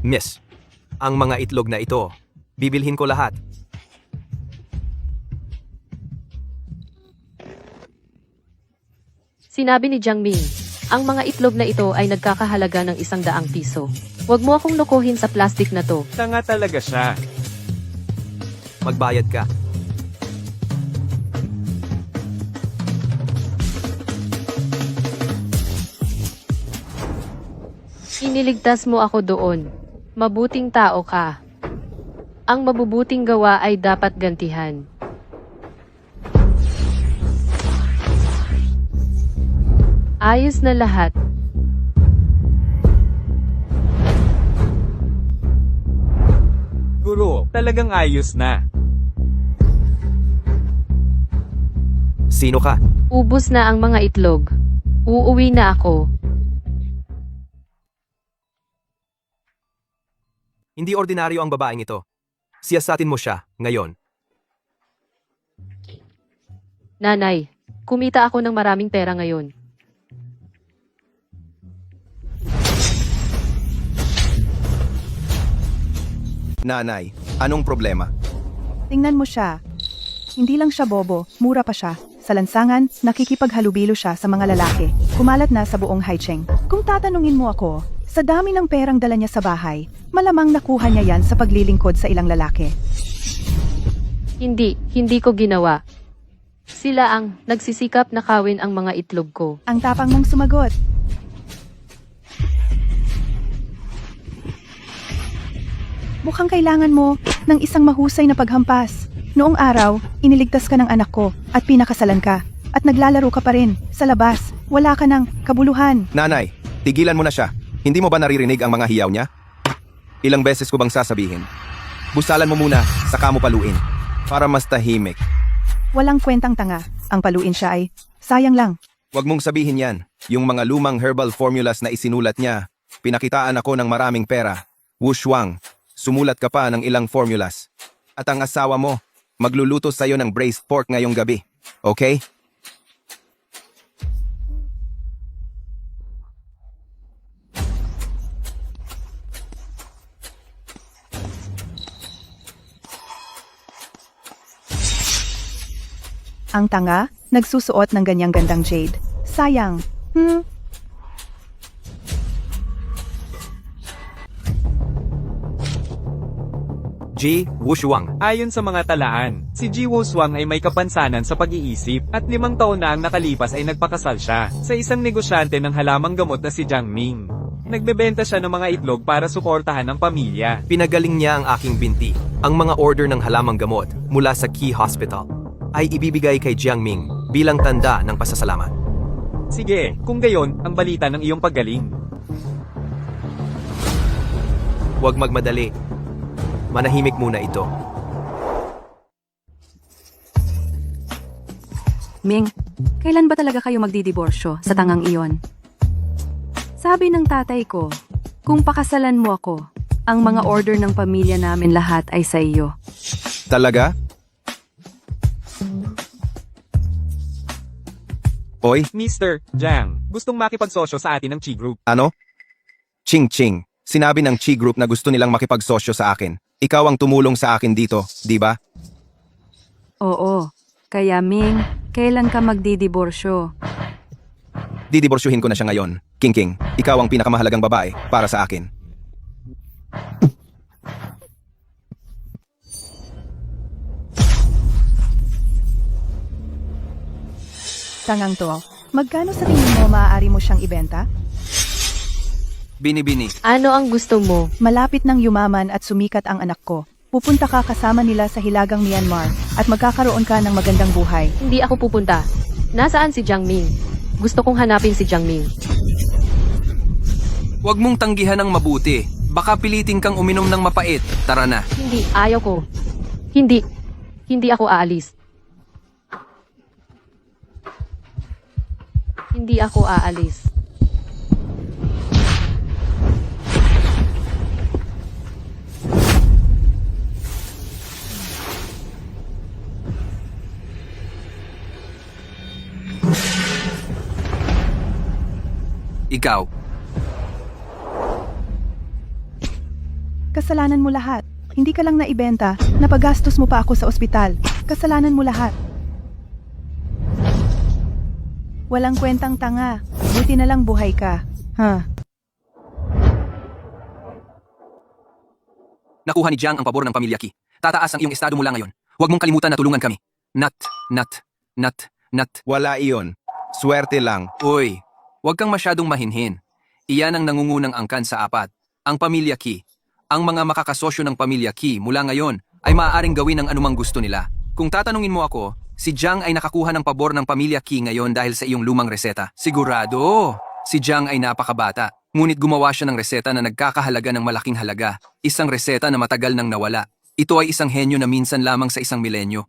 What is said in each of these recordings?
Miss, ang mga itlog na ito, bibilhin ko lahat. Sinabi ni Jiang Ming, ang mga itlog na ito ay nagkakahalaga ng 100 piso. Huwag mo akong lokohin sa plastic na to. Tanga talaga siya. Magbayad ka. Iniligtas mo ako doon. Mabuting tao ka. Ang mabubuting gawa ay dapat gantihan. Ayos na lahat. Guro, talagang ayos na. Sino ka? Ubus na ang mga itlog. Uuwi na ako. Hindi ordinaryo ang babaeng ito. Siyasatin mo siya, ngayon. Nanay, kumita ako ng maraming pera ngayon. Nanay, anong problema? Tingnan mo siya. Hindi lang siya bobo, mura pa siya. Sa lansangan, nakikipaghalubilo siya sa mga lalaki. Kumalat na sa buong Haicheng. Kung tatanungin mo ako, sa dami ng perang dala niya sa bahay, malamang nakuha niya yan sa paglilingkod sa ilang lalaki. Hindi ko ginawa. Sila ang nagsisikap na kawin ang mga itlog ko. Ang tapang mong sumagot. Mukhang kailangan mo ng isang mahusay na paghampas. Noong araw, iniligtas ka ng anak ko at pinakasalan ka. At naglalaro ka pa rin sa labas. Wala ka ng kabuluhan. Nanay, tigilan mo na siya. Hindi mo ba naririnig ang mga hiyaw niya? Ilang beses ko bang sasabihin? Busalan mo muna, saka mo paluin. Para mas tahimik. Walang kwentang tanga. Ang paluin siya ay sayang lang. Huwag mong sabihin yan. Yung mga lumang herbal formulas na isinulat niya, pinakitaan ako ng maraming pera. Wushuang, sumulat ka pa ng ilang formulas. At ang asawa mo, magluluto sa'yo ng braised pork ngayong gabi. Okay? Ang tanga, nagsusuot ng ganyang gandang jade. Sayang. Ji Wushuang. Ayon sa mga talaan, si Ji Wushuang ay may kapansanan sa pag-iisip at 5 taon na ang nakalipas ay nagpakasal siya sa isang negosyante ng halamang gamot na si Jiang Ming. Nagbebenta siya ng mga itlog para suportahan ang pamilya. Pinagaling niya ang aking binti. Ang mga order ng halamang gamot mula sa Key Hospital ay ibibigay kay Jiang Ming bilang tanda ng pasasalamat. Sige, kung gayon, ang balita ng iyong paggaling. Huwag magmadali. Manahimik muna ito. Ming, kailan ba talaga kayo magdidiborsyo sa tangang iyon? Sabi ng tatay ko, kung pakasalan mo ako, ang mga order ng pamilya namin lahat ay sa iyo. Talaga? Oy, Mr. Jiang, gustong makipagsosyo sa atin ng Chi Group. ano? Ching Ching, sinabi ng Chi Group na gusto nilang makipagsosyo sa akin. Ikaw ang tumulong sa akin dito, di ba? Oo, kaya Ming, kailan ka magdidiborsyo? Didiborsyuhin ko na siya ngayon. King King, ikaw ang pinakamahalagang babae para sa akin. Tangang to. Magkano sa tingin mo maaari mo siyang ibenta? Bini-bini. Ano ang gusto mo? Malapit nang yumaman at sumikat ang anak ko. Pupunta ka kasama nila sa Hilagang Myanmar at magkakaroon ka ng magandang buhay. Hindi ako pupunta. Nasaan si Jiang Ming? Gusto kong hanapin si Jiang Ming. Huwag mong tanggihan ng mabuti. Baka pilitin kang uminom ng mapait. Tara na. Hindi, ayaw ko. Hindi ako aalis. Hindi ako aalis. Ikaw. Kasalanan mo lahat. Hindi ka lang naibenta, napagastos mo pa ako sa ospital. Kasalanan mo lahat. Walang kwentang tanga. Buti na lang buhay ka. Nakuha ni Jiang ang pabor ng pamilya Qi. Tataas ang iyong estado mula ngayon. Huwag mong kalimutan na tulungan kami. Nat. Wala iyon. Swerte lang. Uy, huwag kang masyadong mahinhin. Iyan ang nangungunang angkan sa apat. Ang pamilya Qi. Ang mga makakasosyo ng pamilya Qi mula ngayon ay maaaring gawin ang anumang gusto nila. Kung tatanungin mo ako, si Jiang ay nakakuha ng pabor ng pamilya Qi ngayon dahil sa iyong lumang reseta. Sigurado! Si Jiang ay napakabata. Ngunit gumawa siya ng reseta na nagkakahalaga ng malaking halaga. Isang reseta na matagal nang nawala. Ito ay isang henyo na minsan lamang sa isang milenyo.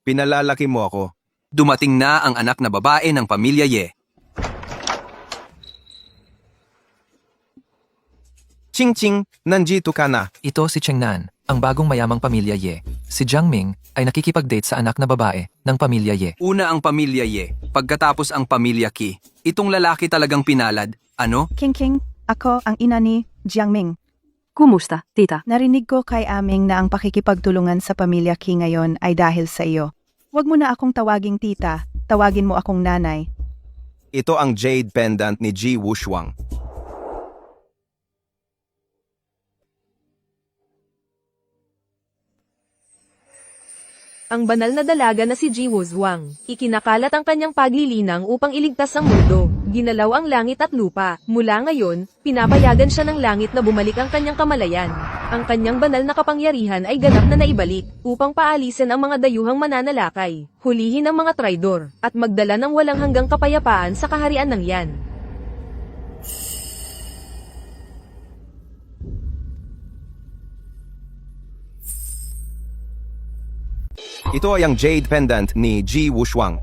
Pinalalaki mo ako. Dumating na ang anak na babae ng pamilya Ye. Ching-ching, nandito ka na. Ito si Chengnan, ang bagong mayamang pamilya Ye. Si Jiang Ming ay nakikipag-date sa anak na babae ng pamilya Ye. Una ang pamilya Ye, pagkatapos ang pamilya Qi. Itong lalaki talagang pinalad. Ano? King, ako ang ina ni Jiangming. Kumusta, tita? Narinig ko kay Aming na ang pakikipagtulungan sa pamilya Qi ngayon ay dahil sa iyo. Huwag mo na akong tawaging tita, tawagin mo akong nanay. Ito ang jade pendant ni Ji Wushuang. Ang banal na dalaga na si Ji Wuzhuang. Ikinakalat ang kanyang paglilinang upang iligtas ang mundo. Ginalaw ang langit at lupa. Mula ngayon, pinapayagan siya ng langit na bumalik ang kanyang kamalayan. Ang kanyang banal na kapangyarihan ay ganap na naibalik upang paalisin ang mga dayuhang mananalakay, hulihin ang mga traidor, at magdala ng walang hanggang kapayapaan sa kaharian ng Yan. Ito ay ang jade pendant ni Ji Wushuang.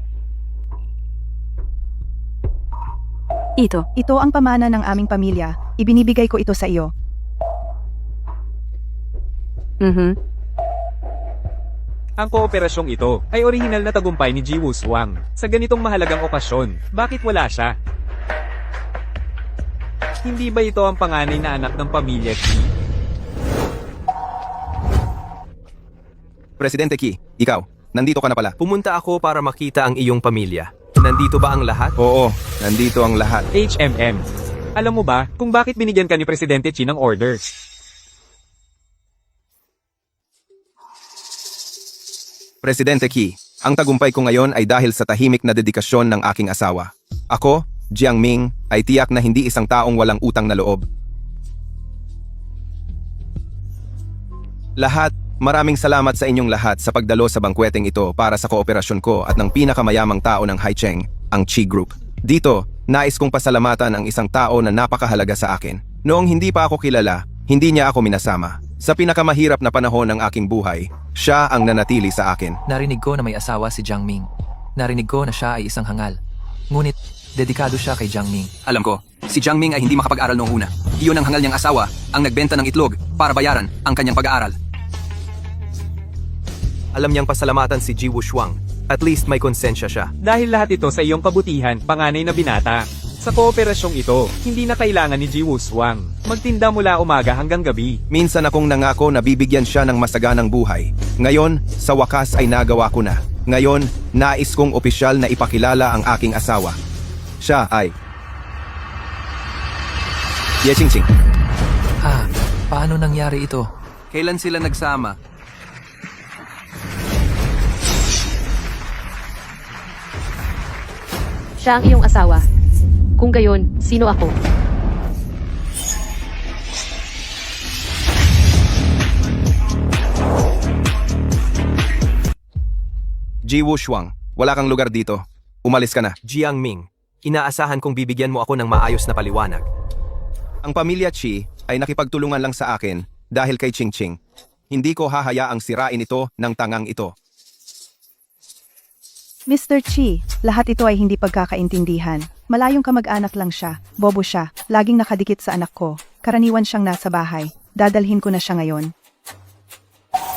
Ito ang pamana ng aming pamilya. Ibinibigay ko ito sa iyo. Ang kooperasyong ito ay orihinal na tagumpay ni Ji Wushuang. Sa ganitong mahalagang okasyon, bakit wala siya? Hindi ba ito ang panganay na anak ng pamilya Qi? Presidente Qi, ikaw, nandito ka na pala. Pumunta ako para makita ang iyong pamilya. Nandito ba ang lahat? Oo, nandito ang lahat. HMM. Alam mo ba kung bakit binigyan ka ni Presidente Qi ng order? Presidente Qi, ang tagumpay ko ngayon ay dahil sa tahimik na dedikasyon ng aking asawa. Ako, Jiang Ming, ay tiyak na hindi isang taong walang utang na loob. Maraming salamat sa inyong lahat sa pagdalo sa bangkweteng ito para sa kooperasyon ko at ng pinakamayamang tao ng Haicheng, ang Qi Group. Dito, nais kong pasalamatan ang isang tao na napakahalaga sa akin. Noong hindi pa ako kilala, hindi niya ako minasama. Sa pinakamahirap na panahon ng aking buhay, siya ang nanatili sa akin. Narinig ko na may asawa si Jiang Ming. Narinig ko na siya ay isang hangal. Ngunit, dedikado siya kay Jiang Ming. Alam ko, si Jiang Ming ay hindi makapag-aral noong una. Iyon ang hangal niyang asawa, ang nagbenta ng itlog para bayaran ang kanyang pag-aaral. Alam niyang pasalamatan si Ji Wushuang. At least may konsensya siya. Dahil lahat ito sa iyong kabutihan, panganay na binata. Sa kooperasyong ito, hindi na kailangan ni Ji Wushuang magtinda mula umaga hanggang gabi. Minsan akong nangako na bibigyan siya ng masaganang buhay. Ngayon, sa wakas ay nagawa ko na. Ngayon, nais kong opisyal na ipakilala ang aking asawa. Siya ay... Ye Qingqing. Paano nangyari ito? Kailan sila nagsama? Siya ang iyong asawa. Kung gayon, sino ako? Ji Wushuang, wala kang lugar dito. Umalis ka na. Jiang Ming, inaasahan kong bibigyan mo ako ng maayos na paliwanag. Ang pamilya Qi ay nakipagtulungan lang sa akin dahil kay Qingqing. Hindi ko hahayaang sirain ito ng tangang ito. Mr. Qi, lahat ito ay hindi pagkakaintindihan. Malayong kamag-anak lang siya. Bobo siya. Laging nakadikit sa anak ko. Karaniwan siyang nasa bahay. Dadalhin ko na siya ngayon.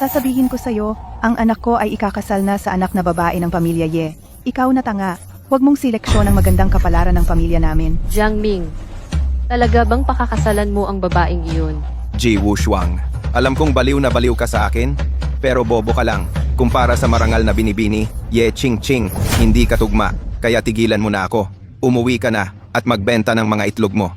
Sasabihin ko sa'yo, ang anak ko ay ikakasal na sa anak na babae ng pamilya Ye. Ikaw na tanga. Huwag mong seleksyon ang magandang kapalaran ng pamilya namin. Jiang Ming, talaga bang pakakasalan mo ang babaeng iyon? Ji Wushuang, Alam kong baliw na baliw ka sa akin, pero bobo ka lang. Kumpara sa marangal na binibini, ye ching ching, hindi ka tugma. Kaya tigilan mo na ako. Umuwi ka na at magbenta ng mga itlog mo.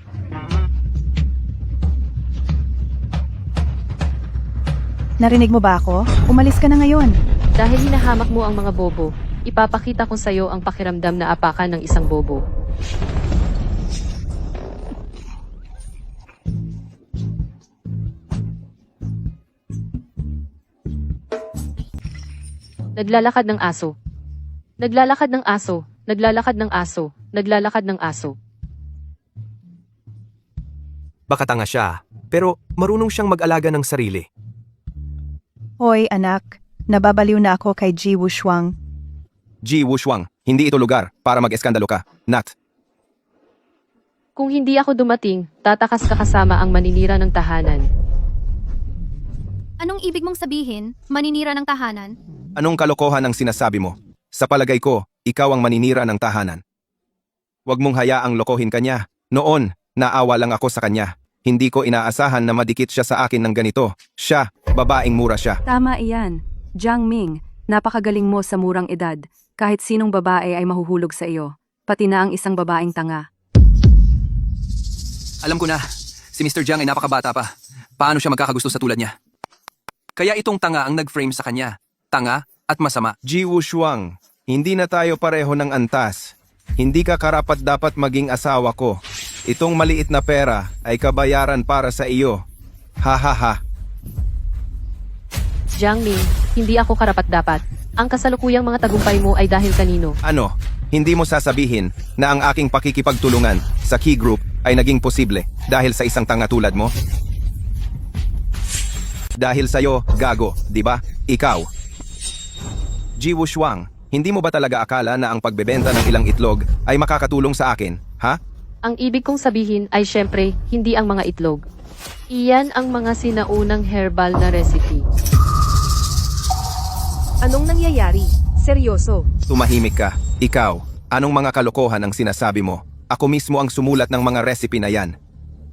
Narinig mo ba ako? Umalis ka na ngayon. Dahil hinahamak mo ang mga bobo, ipapakita ko sa'yo ang pakiramdam na apakan ng isang bobo. Naglalakad ng aso. Naglalakad ng aso. Naglalakad ng aso. Naglalakad ng aso. Baka tanga siya, pero marunong siyang mag-alaga ng sarili. Hoy anak, nababaliw na ako kay Ji Wushuang. Ji Wushuang, hindi ito lugar para mag-eskandalo ka. Nat, Kung hindi ako dumating, tatakas ka kasama ang maninira ng tahanan. Anong ibig mong sabihin? Maninira ng tahanan? anong kalokohan ang sinasabi mo? Sa palagay ko, ikaw ang maninira ng tahanan. Huwag mong hayaang lokohin kanya. Noon, naawa lang ako sa kanya. Hindi ko inaasahan na madikit siya sa akin ng ganito. Siya, babaeng mura siya. Tama iyan. Jiang Ming, napakagaling mo sa murang edad. Kahit sinong babae ay mahuhulog sa iyo. Pati na ang isang babaeng tanga. Alam ko na, si Mr. Jiang ay napakabata pa. Paano siya magkakagusto sa tulad niya? Kaya itong tanga ang nag-frame sa kanya. Tanga at masama. Ji Wushuang, hindi na tayo pareho ng antas. Hindi ka karapat dapat maging asawa ko. Itong maliit na pera ay kabayaran para sa iyo. Ha ha ha. Jiang Ming, hindi ako karapat-dapat. Ang kasalukuyang mga tagumpay mo ay dahil kanino? Ano? Hindi mo sasabihin na ang aking pakikipagtulungan sa Key Group ay naging posible dahil sa isang tanga tulad mo? Dahil sa'yo, gago, di ba? Ikaw. Ji Wushuang, hindi mo ba talaga akala na ang pagbebenta ng ilang itlog ay makakatulong sa akin, ha? Ang ibig kong sabihin ay syempre, hindi ang mga itlog. Iyan ang mga sinaunang herbal na recipe. Anong nangyayari? Seryoso. Tumahimik ka. Ikaw, anong mga kalokohan ang sinasabi mo? Ako mismo ang sumulat ng mga recipe na yan.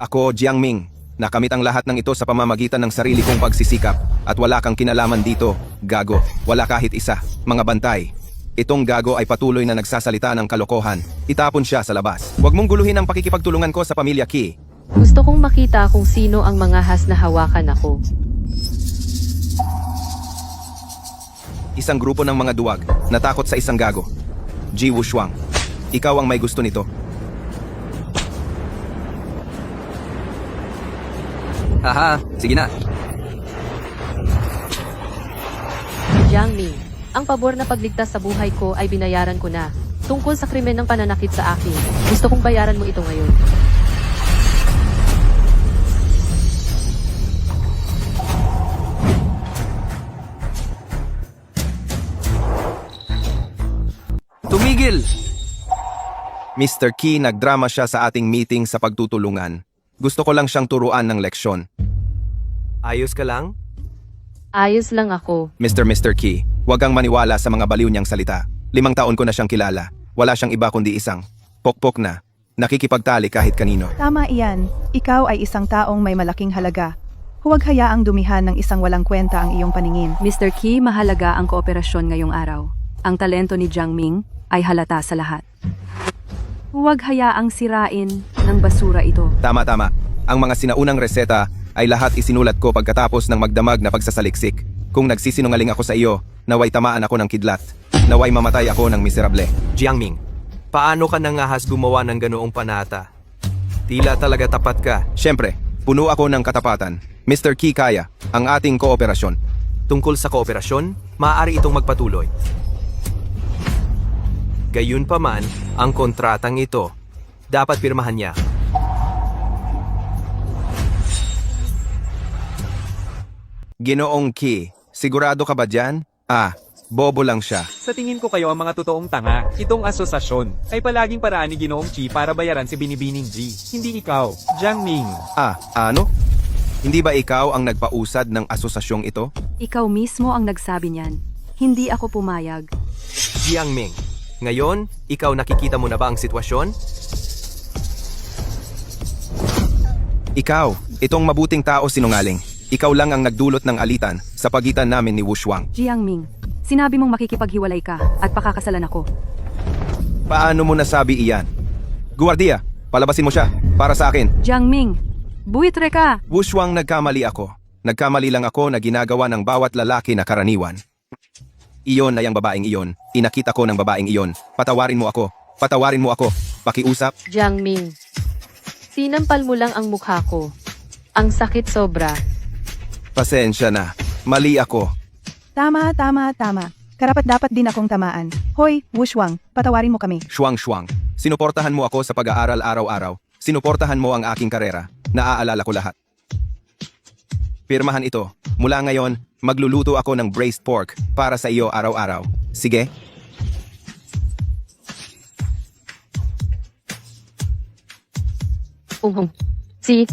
Ako, Jiang Ming, nakamit ang lahat ng ito sa pamamagitan ng sarili kong pagsisikap at wala kang kinalaman dito, gago. Wala kahit isa, mga bantay. Itong gago ay patuloy na nagsasalita ng kalokohan. Itapon siya sa labas. Huwag mong guluhin ang pakikipagtulungan ko sa pamilya Ki. Gusto kong makita kung sino ang mga has na hawakan ako. Isang grupo ng mga duwag, natakot sa isang gago. Ji Wushuang, ikaw ang may gusto nito. Haha, sige na. Jiang Ming, ang pabor na pagligtas sa buhay ko ay binayaran ko na. Tungkol sa krimen ng pananakit sa akin, gusto kong bayaran mo ito ngayon. Tumigil! Mr. Ki, nagdrama siya sa ating meeting sa pagtutulungan. Gusto ko lang siyang turuan ng leksyon. Ayos ka lang? Ayos lang ako. Mr. Ki, huwag kang maniwala sa mga baliw niyang salita. 5 taon ko na siyang kilala. Wala siyang iba kundi isang pokpok na nakikipagtali kahit kanino. Tama iyan, ikaw ay isang taong may malaking halaga. Huwag hayaang dumihan ng isang walang kwenta ang iyong paningin. Mr. Ki, mahalaga ang kooperasyon ngayong araw. Ang talento ni Jiang Ming ay halata sa lahat. Huwag hayaang sirain ng basura ito. Tama. Ang mga sinaunang reseta ay lahat isinulat ko pagkatapos ng magdamag na pagsasaliksik. Kung nagsisinungaling ako sa iyo, naway tamaan ako ng kidlat. Naway mamatay ako ng miserable. Jiang Ming, paano ka nangahas gumawa ng ganoong panata? Tila talaga tapat ka. Siyempre, puno ako ng katapatan. Mr. Ki, kaya ang ating kooperasyon. Tungkol sa kooperasyon, maaari itong magpatuloy. Gayunpaman, ang kontratang ito, dapat pirmahan niya. Ginoong Ki, sigurado ka ba dyan? Bobo lang siya. Sa tingin ko kayo ang mga totoong tanga. Itong asosasyon ay palaging paraan ni Ginoong Chi para bayaran si Binibining G. Hindi ikaw, Jiang Ming. Ano? Hindi ba ikaw ang nagpausad ng asosasyong ito? Ikaw mismo ang nagsabi niyan. Hindi ako pumayag. Jiang Ming, ngayon, ikaw nakikita mo na ba ang sitwasyon? Ikaw, itong mabuting tao sinungaling. Ikaw lang ang nagdulot ng alitan sa pagitan namin ni Wushuang. Jiangming, sinabi mong makikipaghiwalay ka at pakakasalan ako. Paano mo nasabi iyan? Guardia, palabasin mo siya para sa akin. Jiangming, buitre ka! Wushuang, nagkamali ako. Nagkamali lang ako na ginagawa ng bawat lalaki na karaniwan. Iyon ay ang babaeng iyon. Inakita ko ng babaeng iyon. Patawarin mo ako. Patawarin mo ako. Pakiusap. Jiang Ming, sinampal mo lang ang mukha ko. Ang sakit sobra. Pasensya na. Mali ako. Tama. Karapat-dapat din akong tamaan. Hoy, Wushuang, patawarin mo kami. Shuang. Sinuportahan mo ako sa pag-aaral araw-araw. Sinuportahan mo ang aking karera. Naaalala ko lahat. Pirmahan ito. Mula ngayon, magluluto ako ng braised pork para sa iyo araw-araw. Sige? Si,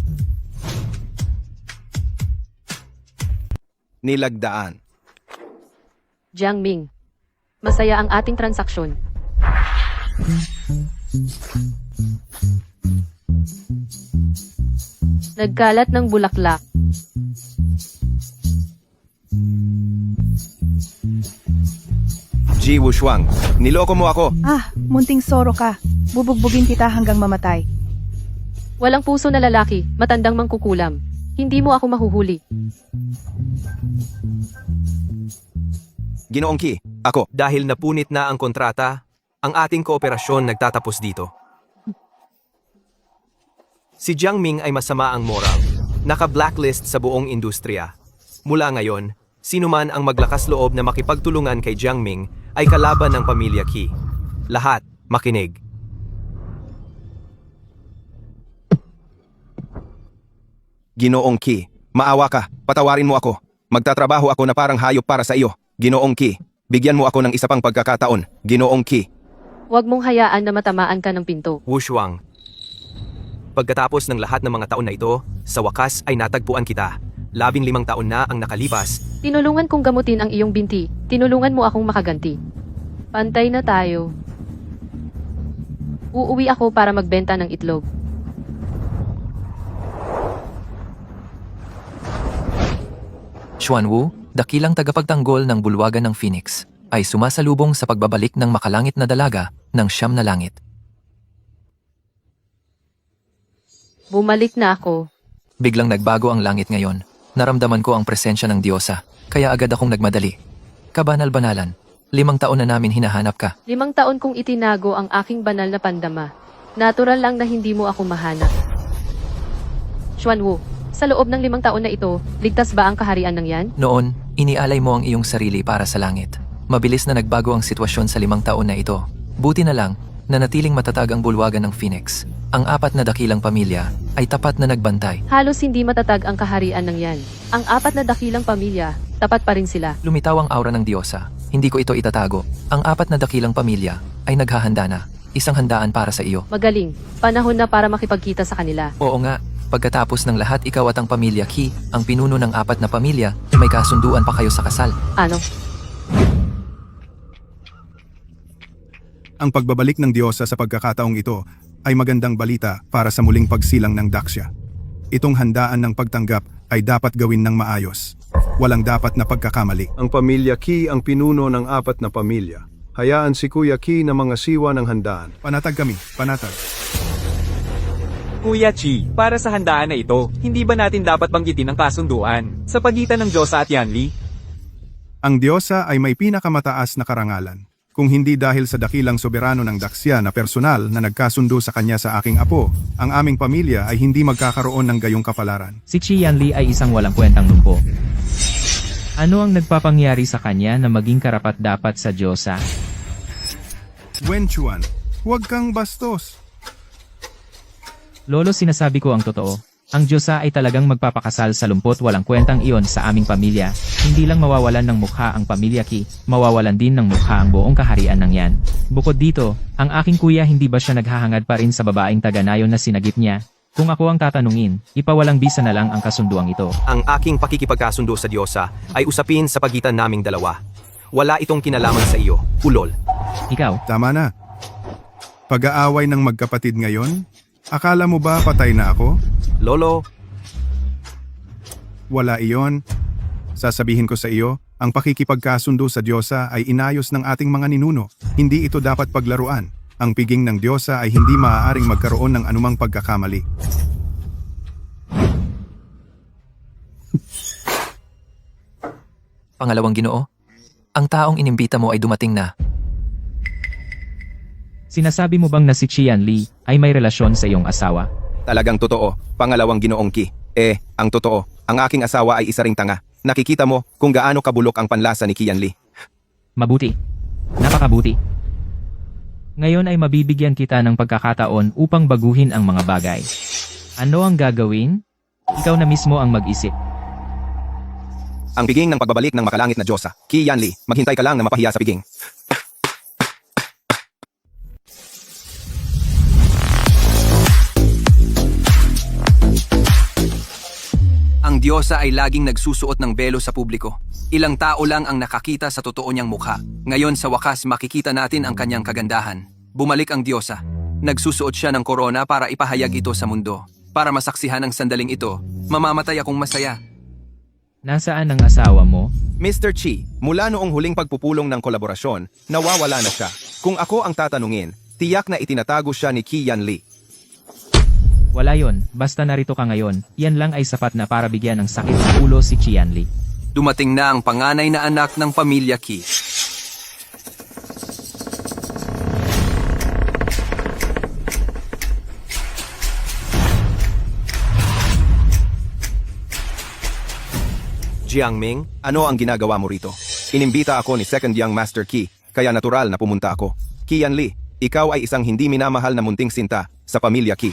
Nilagdaan. Jiang Ming, masaya ang ating transaksyon. Nagkalat ng bulaklak. Ji Wushuang, niloko mo ako. Munting soro ka. Bubugbugin kita hanggang mamatay. Walang puso na lalaki, matandang mangkukulam. Hindi mo ako mahuhuli. Ginoong Ki, ako. Dahil napunit na ang kontrata, ang ating kooperasyon nagtatapos dito. Si Jiang Ming ay masama ang moral. Naka-blacklist sa buong industriya. Mula ngayon, sino man ang maglakas loob na makipagtulungan kay Jiang Ming ay kalaban ng pamilya Qi. Lahat, makinig. Ginoong Ki, maawa ka. Patawarin mo ako. Magtatrabaho ako na parang hayop para sa iyo. Ginoong Ki, bigyan mo ako ng isa pang pagkakataon. Ginoong Ki. Huwag mong hayaan na matamaan ka ng pinto. Wushuang. Pagkatapos ng lahat ng mga taon na ito, sa wakas ay natagpuan kita. 15 taon na ang nakalipas. Tinulungan kong gamutin ang iyong binti. Tinulungan mo akong makaganti. Pantay na tayo. Uuwi ako para magbenta ng itlog. Xuanwu, dakilang tagapagtanggol ng bulwagan ng Phoenix, ay sumasalubong sa pagbabalik ng makalangit na dalaga ng Siyam na Langit. Bumalik na ako. Biglang nagbago ang langit ngayon. Naramdaman ko ang presensya ng Diyosa, kaya agad akong nagmadali. Kabanal-banalan, 5 taon na namin hinahanap ka. 5 taon kong itinago ang aking banal na pandama. Natural lang na hindi mo ako mahanap. Xuanwu, sa loob ng 5 taon na ito, ligtas ba ang kaharian ng yan? Noon, inialay mo ang iyong sarili para sa langit. Mabilis na nagbago ang sitwasyon sa 5 taon na ito. Buti na lang, nanatiling matatag ang bulwagan ng Phoenix. Ang 4 na dakilang pamilya ay tapat na nagbantay. Halos hindi matatag ang kaharian ng yan. Ang 4 na dakilang pamilya, tapat pa rin sila. Lumitaw ang aura ng Diyosa. Hindi ko ito itatago. Ang 4 na dakilang pamilya ay naghahanda na. Isang handaan para sa iyo. Magaling. Panahon na para makipagkita sa kanila. Oo nga, pagkatapos ng lahat ikaw at ang pamilya Qi, ang pinuno ng 4 na pamilya, may kasunduan pa kayo sa kasal. Ano? Ang pagbabalik ng Diyosa sa pagkakataong ito ay magandang balita para sa muling pagsilang ng Daxia. Itong handaan ng pagtanggap ay dapat gawin ng maayos. Walang dapat na pagkakamali. Ang pamilya Qi ang pinuno ng 4 na pamilya. Hayaan si Kuya Qi na mga siwa ng handaan. Panatag kami, panatag. Kuya Chi, para sa handaan na ito, hindi ba natin dapat banggitin ang kasunduan sa pagitan ng Diyosa at Yanli? Ang Diyosa ay may pinakamataas na karangalan. Kung hindi dahil sa dakilang soberano ng Daxia na personal na nagkasundo sa kanya sa aking apo, ang aming pamilya ay hindi magkakaroon ng gayong kapalaran. Si Qi Yanli ay isang walang kwentang lumpo. Ano ang nagpapangyari sa kanya na maging karapat-dapat sa Diyosa? Wen Chuan, huwag kang bastos. Lolo, sinasabi ko ang totoo. Ang Diyosa ay talagang magpapakasal sa lumpot walang kwentang iyon sa aming pamilya. Hindi lang mawawalan ng mukha ang pamilya Qi, mawawalan din ng mukha ang buong kaharian ng yan. Bukod dito, ang aking kuya hindi ba siya naghahangad pa rin sa babaeng taga-nayon na sinagip niya? Kung ako ang tatanungin, ipawalang bisa na lang ang kasunduang ito. Ang aking pakikipagkasundo sa Diyosa ay usapin sa pagitan naming dalawa. Wala itong kinalaman sa iyo, ulol. Ikaw? Tama na. Pag-aaway ng magkapatid ngayon? Akala mo ba patay na ako? Lolo, Wala iyon. Sasabihin ko sa iyo, ang pakikipagkasundo sa Diyosa ay inayos ng ating mga ninuno. Hindi ito dapat paglaruan. Ang piging ng Diyosa ay hindi maaaring magkaroon ng anumang pagkakamali. Pangalawang Ginoo, ang taong inimbita mo ay dumating na. Sinasabi mo bang na si Qian Li ay may relasyon sa iyong asawa? Talagang totoo, pangalawang Ginoong Ki. Ang totoo, ang aking asawa ay isa ring tanga. Nakikita mo kung gaano kabulok ang panlasa ni Qian Li. Mabuti. Napakabuti. Ngayon ay mabibigyan kita ng pagkakataon upang baguhin ang mga bagay. Ano ang gagawin? Ikaw na mismo ang mag-isip. Ang piging ng pagbabalik ng makalangit na Diyosa. Qian Li, maghintay ka lang na mapahiya sa piging. Ang Diyosa ay laging nagsusuot ng belo sa publiko. Ilang tao lang ang nakakita sa totoo niyang mukha. Ngayon sa wakas makikita natin ang kanyang kagandahan. Bumalik ang Diyosa. Nagsusuot siya ng korona para ipahayag ito sa mundo. Para masaksihan ang sandaling ito, mamamatay akong masaya. Nasaan ang asawa mo? Mr. Chi, mula noong huling pagpupulong ng kolaborasyon, nawawala na siya. Kung ako ang tatanungin, tiyak na itinatago siya ni Qian Li. Wala yon, basta narito ka ngayon, yan lang ay sapat na para bigyan ng sakit sa ulo si Qian Li. Dumating na ang panganay na anak ng pamilya Qi. Jiangming, ano ang ginagawa mo rito? Inimbita ako ni Second Young Master Qi, kaya natural na pumunta ako. Qian Li, ikaw ay isang hindi minamahal na munting sinta sa pamilya Qi.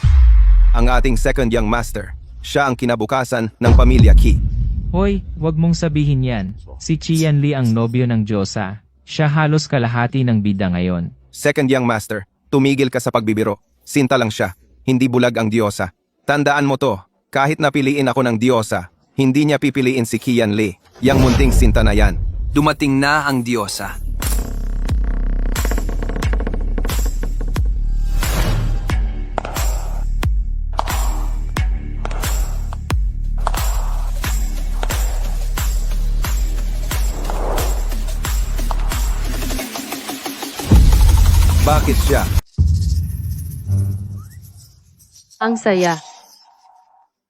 Ang ating Second Young Master, siya ang kinabukasan ng pamilya Qi. Hoy, wag mong sabihin yan. Si Qian Li ang nobyo ng Diyosa. Siya halos kalahati ng bida ngayon. Second Young Master, tumigil ka sa pagbibiro. Sinta lang siya, hindi bulag ang Diyosa. Tandaan mo to, kahit napiliin ako ng Diyosa, hindi niya pipiliin si Qian Li. Yang munting sinta na yan. Dumating na ang Diyosa. Bakit siya? Ang saya.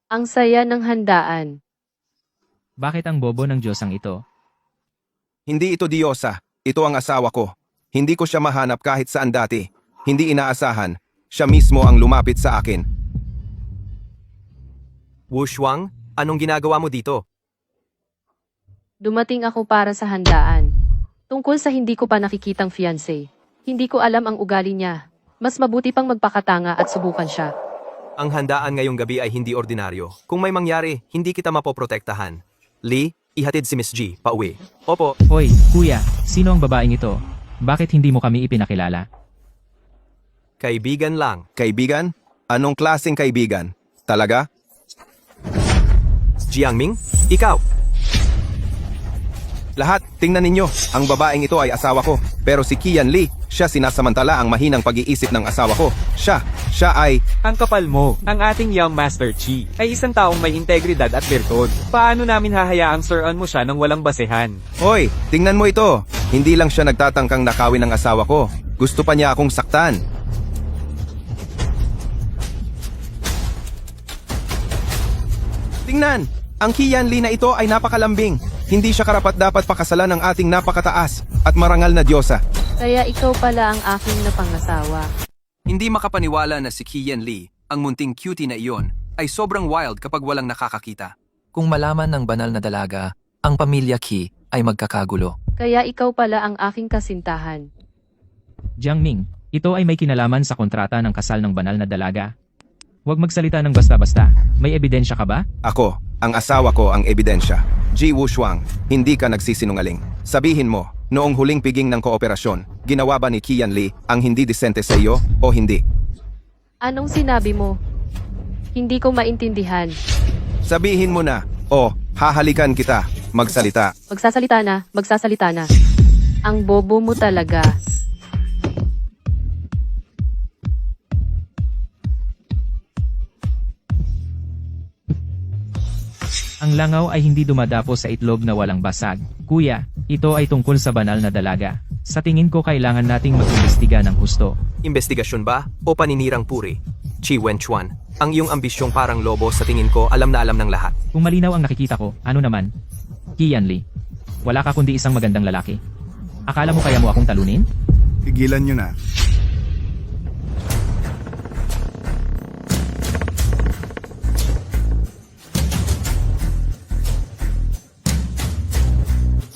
Ang saya ng handaan. Bakit ang bobo ng Diyosang ito? Hindi ito Diyosa, ito ang asawa ko. Hindi ko siya mahanap kahit saan dati. Hindi inaasahan, siya mismo ang lumapit sa akin. Wu Shuang, anong ginagawa mo dito? Dumating ako para sa handaan. Tungkol sa hindi ko pa nakikitang fiancé. Hindi ko alam ang ugali niya. Mas mabuti pang magpakatanga at subukan siya. Ang handaan ngayong gabi ay hindi ordinaryo. Kung may mangyari, hindi kita mapoprotektahan. Lee, ihatid si Miss G, pauwi. Opo. Hoy, kuya, sino ang babaeng ito? Bakit hindi mo kami ipinakilala? Kaibigan lang. Kaibigan? Anong klaseng kaibigan? Talaga? Jiangming, ikaw. Lahat, tingnan ninyo, ang babaeng ito ay asawa ko. Pero si Qian Li, siya sinasamantala ang mahinang pag-iisip ng asawa ko. Siya ay... Ang kapal mo, ang ating Young Master Qi ay isang taong may integridad at virtud. Paano namin hahayaang suruan mo siya ng walang basehan? Hoy, tingnan mo ito. Hindi lang siya nagtatangkang nakawin ng asawa ko. Gusto pa niya akong saktan. Tingnan, ang Qian Li na ito ay napakalambing. Hindi siya karapat-dapat pakasalan ng ating napakataas at marangal na Diyosa. Kaya ikaw pala ang aking napangasawa. Hindi makapaniwala na si Qian Li, ang munting cutie na iyon, ay sobrang wild kapag walang nakakakita. Kung malaman ng banal na dalaga, ang pamilya Qi ay magkakagulo. Kaya ikaw pala ang aking kasintahan. Jiangming, ito ay may kinalaman sa kontrata ng kasal ng banal na dalaga. Huwag magsalita ng basta-basta. May ebidensya ka ba? Ako, ang asawa ko ang ebidensya. Ji Wu Shuang, hindi ka nagsisinungaling. Sabihin mo, noong huling piging ng kooperasyon, ginawa ba ni Qian Li ang hindi disente sa iyo o hindi? Anong sinabi mo? Hindi ko maintindihan. Sabihin mo na, o hahalikan kita, magsalita. Magsasalita na. Ang bobo mo talaga. Ang langaw ay hindi dumadapo sa itlog na walang basag. Kuya, ito ay tungkol sa banal na dalaga. Sa tingin ko kailangan nating mag-imbestiga ng husto. Investigasyon ba o paninirang puri? Chi Wenchuan, ang iyong ambisyong parang lobo sa tingin ko alam na alam ng lahat. Kung malinaw ang nakikita ko, ano naman? Qianli, wala ka kundi isang magandang lalaki. Akala mo kaya mo akong talunin? Tigilan nyo na.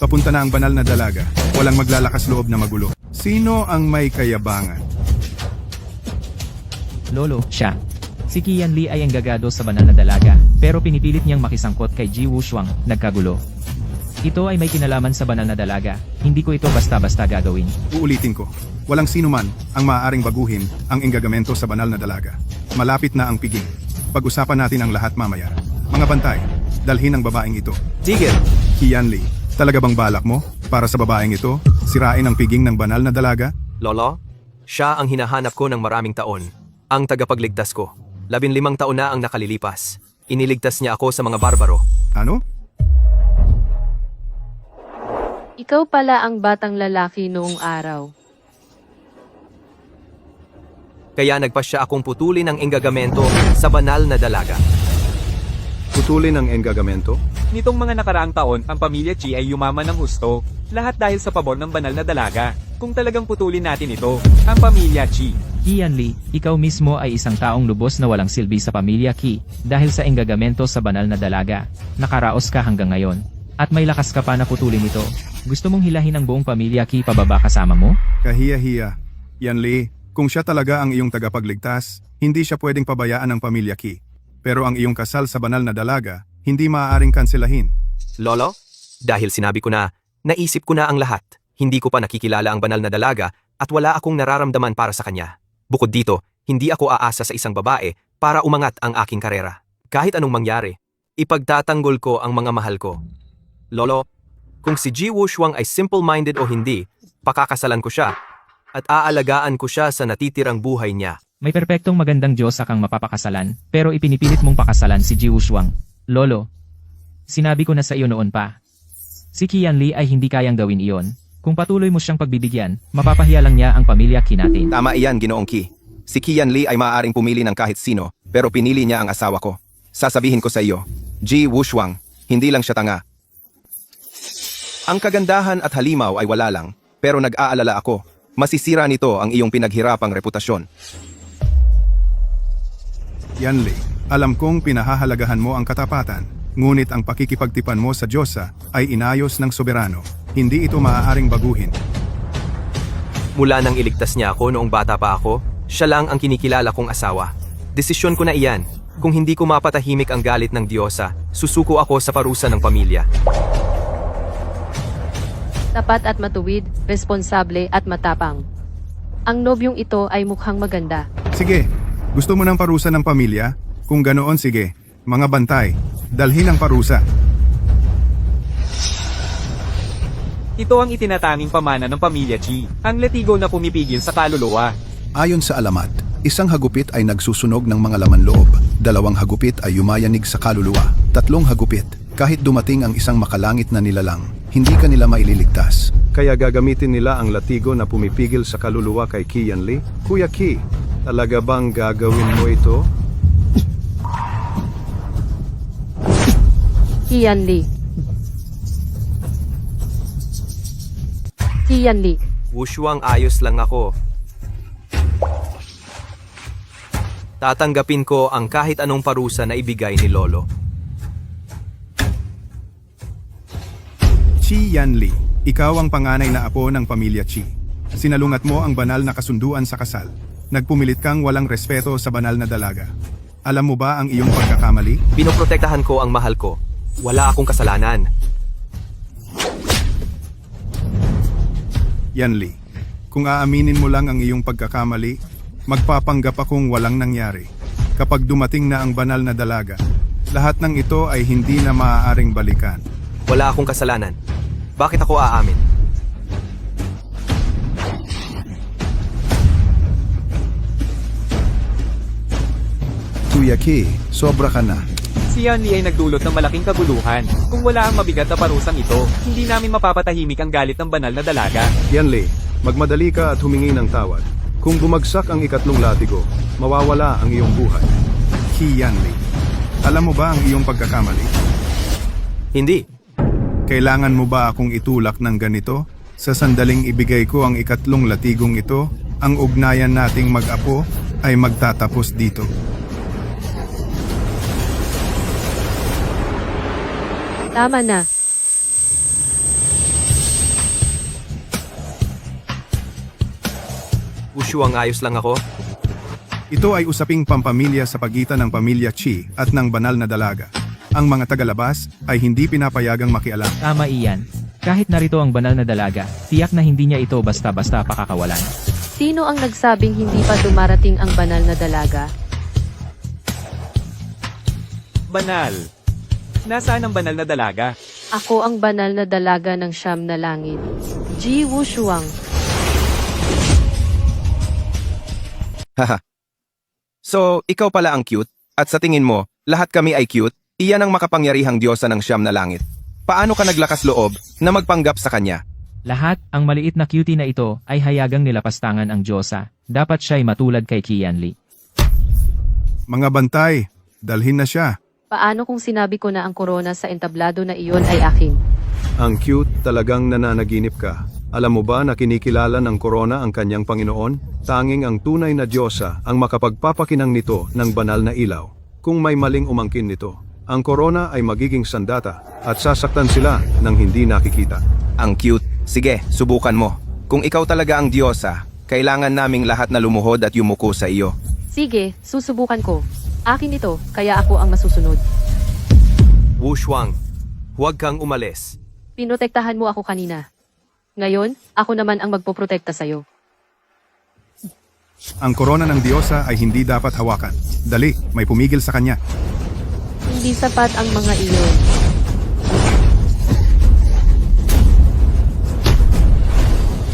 Papunta na ang banal na dalaga. Walang maglalakas loob na magulo. Sino ang may kayabangan? Lolo, siya. Si Qianli ay enggagado sa banal na dalaga, pero pinipilit niyang makisangkot kay Ji Wushuang, nagkagulo. Ito ay may kinalaman sa banal na dalaga, hindi ko ito basta-basta gagawin. Uulitin ko. Walang sino man ang maaaring baguhin ang enggagamento sa banal na dalaga. Malapit na ang piging. Pag-usapan natin ang lahat mamaya. Mga bantay, dalhin ang babaeng ito. Tigil! Qianli, talaga bang balak mo para sa babaeng ito sirain ang piging ng banal na dalaga? Lolo, siya ang hinahanap ko ng maraming taon. Ang tagapagligtas ko. 15 taon na ang nakalilipas. Iniligtas niya ako sa mga barbaro. Ano? Ikaw pala ang batang lalaki noong araw. Kaya nagpasya akong putulin ang enggagamento sa banal na dalaga. Putulin ang enggagamento? Nitong mga nakaraang taon, ang pamilya Chi ay yumaman ng husto. Lahat dahil sa pabor ng banal na dalaga. Kung talagang putulin natin ito, ang pamilya Chi. Qianli, ikaw mismo ay isang taong lubos na walang silbi sa pamilya Qi, dahil sa enggagamento sa banal na dalaga. Nakaraos ka hanggang ngayon. At may lakas ka pa na putulin ito. Gusto mong hilahin ang buong pamilya Qi pababa kasama mo? Kahiya-hiya. Yanli, kung siya talaga ang iyong tagapagligtas, hindi siya pwedeng pabayaan ng pamilya Qi. Pero ang iyong kasal sa banal na dalaga, hindi maaaring kanselahin. Lolo, dahil sinabi ko na, naisip ko na ang lahat. Hindi ko pa nakikilala ang banal na dalaga at wala akong nararamdaman para sa kanya. Bukod dito, hindi ako aasa sa isang babae para umangat ang aking karera. Kahit anong mangyari, ipagtatanggol ko ang mga mahal ko. Lolo, kung si Ji Wushuang ay simple-minded o hindi, pakakasalan ko siya at aalagaan ko siya sa natitirang buhay niya. May perpektong magandang Diyosa kang mapapakasalan, pero ipinipilit mong pakasalan si Ji Wushuang. Lolo, sinabi ko na sa iyo noon pa. Si Qianli ay hindi kayang gawin iyon. Kung patuloy mo siyang pagbibigyan, mapapahiya lang niya ang pamilya Qi natin. Tama iyan, Ginoong Qi. Si Qianli ay maaaring pumili ng kahit sino, pero pinili niya ang asawa ko. Sasabihin ko sa iyo, Ji Wushuang, hindi lang siya tanga. Ang kagandahan at halimaw ay wala lang, pero nag-aalala ako. Masisira nito ang iyong pinaghirapang reputasyon. Yanli, alam kong pinahahalagahan mo ang katapatan, ngunit ang pakikipagtipan mo sa Diyosa ay inayos ng soberano. Hindi ito maaaring baguhin. Mula nang iligtas niya ako noong bata pa ako, siya lang ang kinikilala kong asawa. Desisyon ko na iyan. Kung hindi ko mapatahimik ang galit ng Diyosa, susuko ako sa parusa ng pamilya. Tapat at matuwid, responsable at matapang. Ang nobyong ito ay mukhang maganda. Sige, gusto mo ng parusa ng pamilya? Kung ganoon sige, mga bantay, dalhin ang parusa. Ito ang itinatanging pamana ng pamilya Chi, ang letigo na pumipigil sa kaluluwa. Ayon sa alamat, isang hagupit ay nagsusunog ng mga laman loob. 2 hagupit ay yumayanig sa kaluluwa. 3 hagupit, kahit dumating ang isang makalangit na nilalang, hindi ka nila maililigtas. Kaya gagamitin nila ang latigo na pumipigil sa kaluluwa kay Qianli? Kuya Qi, talaga bang gagawin mo ito? Qianli. Qianli. Wushuang, ayos lang ako. Tatanggapin ko ang kahit anong parusa na ibigay ni Lolo. Qi Yanli, ikaw ang panganay na apo ng pamilya Qi. Sinalungat mo ang banal na kasunduan sa kasal. Nagpumilit kang walang respeto sa banal na dalaga. Alam mo ba ang iyong pagkakamali? Pinoprotektahan ko ang mahal ko. Wala akong kasalanan. Yanli, kung aaminin mo lang ang iyong pagkakamali, magpapanggap akong walang nangyari. Kapag dumating na ang banal na dalaga, lahat ng ito ay hindi na maaaring balikan. Wala akong kasalanan. Bakit ako aamin? Kuya Qi, sobra ka na. Si Yanli ay nagdulot ng malaking kaguluhan. Kung wala ang mabigat na parusang ito, hindi namin mapapatahimik ang galit ng banal na dalaga. Yanli, magmadali ka at humingi ng tawad. Kung bumagsak ang ikatlong latigo, mawawala ang iyong buhay. Qi Yanli, alam mo ba ang iyong pagkakamali? Hindi. Kailangan mo ba akong itulak ng ganito? Sa sandaling ibigay ko ang ikatlong latigong ito, ang ugnayan nating mag-apo ay magtatapos dito. Tama na. Wushuang, ayos lang ako. Ito ay usaping pampamilya sa pagitan ng pamilya Qi at ng banal na dalaga. Ang mga tagalabas ay hindi pinapayagang makialam. Tama iyan. Kahit narito ang banal na dalaga, tiyak na hindi niya ito basta-basta pakakawalan. Sino ang nagsabing hindi pa dumarating ang banal na dalaga? Banal. Nasaan ang banal na dalaga? Ako ang banal na dalaga ng siyam na langit. Ji Wushuang. Haha. So, ikaw pala ang cute, at sa tingin mo, lahat kami ay cute? Iyan ang makapangyarihang diyosa ng siyam na langit. Paano ka naglakas loob na magpanggap sa kanya? Lahat, ang maliit na cutie na ito, ay hayagang nilapastangan ang Diyosa. Dapat siya'y matulad kay Qi Yanli. Mga bantay, dalhin na siya. Paano kung sinabi ko na ang korona sa entablado na iyon ay akin? Ang cute, talagang nananaginip ka. Alam mo ba na kinikilala ng korona ang kanyang Panginoon? Tanging ang tunay na Diyosa ang makapagpapakinang nito ng banal na ilaw. Kung may maling umangkin nito, ang korona ay magiging sandata at sasaktan sila ng hindi nakikita. Ang cute. Sige, subukan mo. Kung ikaw talaga ang diyosa, kailangan naming lahat na lumuhod at yumuko sa iyo. Sige, susubukan ko. Akin ito, kaya ako ang masusunod. Wushuang, huwag kang umalis. Pinotektahan mo ako kanina. Ngayon, ako naman ang magpoprotekta sa'yo. Ang korona ng diyosa ay hindi dapat hawakan. Dali, may pumigil sa kanya. Hindi sapat ang mga iyon.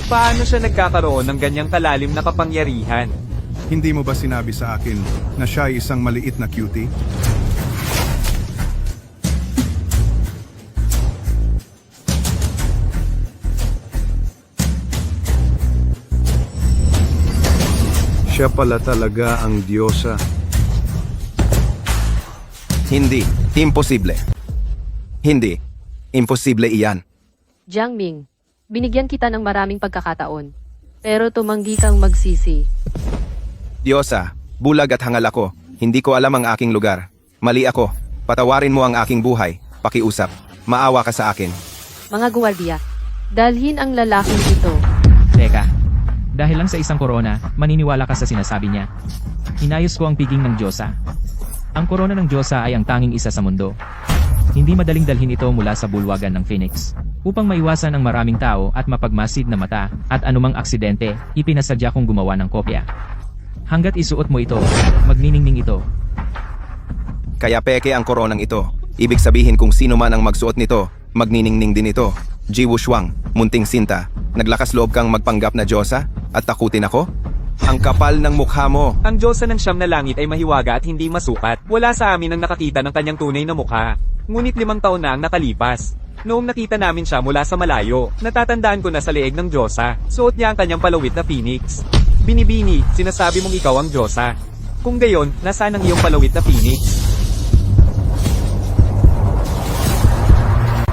Paano siya nagkakaroon ng ganyang kalalim na kapangyarihan? Hindi mo ba sinabi sa akin na siya ay isang maliit na cutie? Siya pala talaga ang diyosa. Hindi. Imposible. Hindi. Imposible iyan. Jiang Ming, binigyan kita ng maraming pagkakataon. Pero tumanggi kang magsisi. Diyosa, bulag at hangal ako. Hindi ko alam ang aking lugar. Mali ako. Patawarin mo ang aking buhay. Pakiusap. Maawa ka sa akin. Mga guwardiya, dalhin ang lalaking ito. Teka, dahil lang sa isang korona, maniniwala ka sa sinasabi niya. Inayos ko ang piging ng Diyosa. Ang korona ng Diyosa ay ang tanging isa sa mundo. Hindi madaling dalhin ito mula sa bulwagan ng Phoenix. Upang maiwasan ang maraming tao at mapagmasid na mata at anumang aksidente, ipinasadya kong gumawa ng kopya. Hanggat isuot mo ito, magniningning ito. Kaya peke ang koronang ito. Ibig sabihin kung sino man ang magsuot nito, magniningning din ito. Ji Wushuang, munting sinta, naglakas loob kang magpanggap na Diyosa at takutin ako? Ang kapal ng mukha mo. Ang Diyosa ng siyam na langit ay mahiwaga at hindi masukat. Wala sa amin ang nakakita ng kanyang tunay na mukha. Ngunit 5 taon na ang nakalipas. Noong nakita namin siya mula sa malayo, natatandaan ko na sa leeg ng Diyosa, suot niya ang kanyang palawit na phoenix. Binibini, sinasabi mong ikaw ang Diyosa. Kung gayon, nasaan ang iyong palawit na phoenix?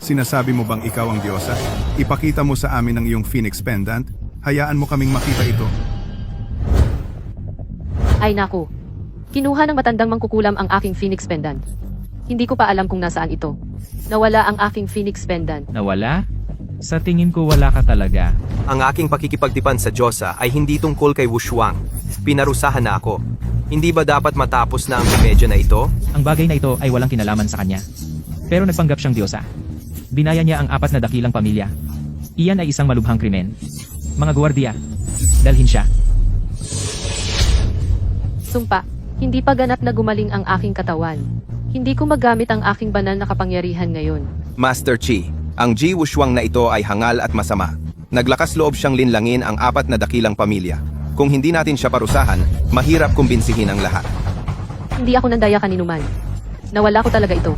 Sinasabi mo bang ikaw ang diyosa? Ipakita mo sa amin ang iyong Phoenix Pendant. Hayaan mo kaming makita ito. Ay naku. Kinuha ng matandang mangkukulam ang aking Phoenix Pendant. Hindi ko pa alam kung nasaan ito. Nawala ang aking Phoenix Pendant. Nawala? Sa tingin ko wala ka talaga. Ang aking pakikipagtipan sa Diyosa ay hindi tungkol kay Wushuang. Pinarusahan na ako. Hindi ba dapat matapos na ang remedyo na ito? Ang bagay na ito ay walang kinalaman sa kanya. Pero nagpanggap siyang Diyosa. Binaya niya ang 4 na dakilang pamilya. Iyan ay isang malubhang krimen. Mga gwardiya, dalhin siya. Sumpa, hindi pa ganap na gumaling ang aking katawan. Hindi ko magamit ang aking banal na kapangyarihan ngayon. Master Qi, ang Ji Wushuang na ito ay hangal at masama. Naglakas loob siyang linlangin ang 4 na dakilang pamilya. Kung hindi natin siya parusahan, mahirap kumbinsihin ang lahat. Hindi ako nandaya kaninuman. Nawala ko talaga ito.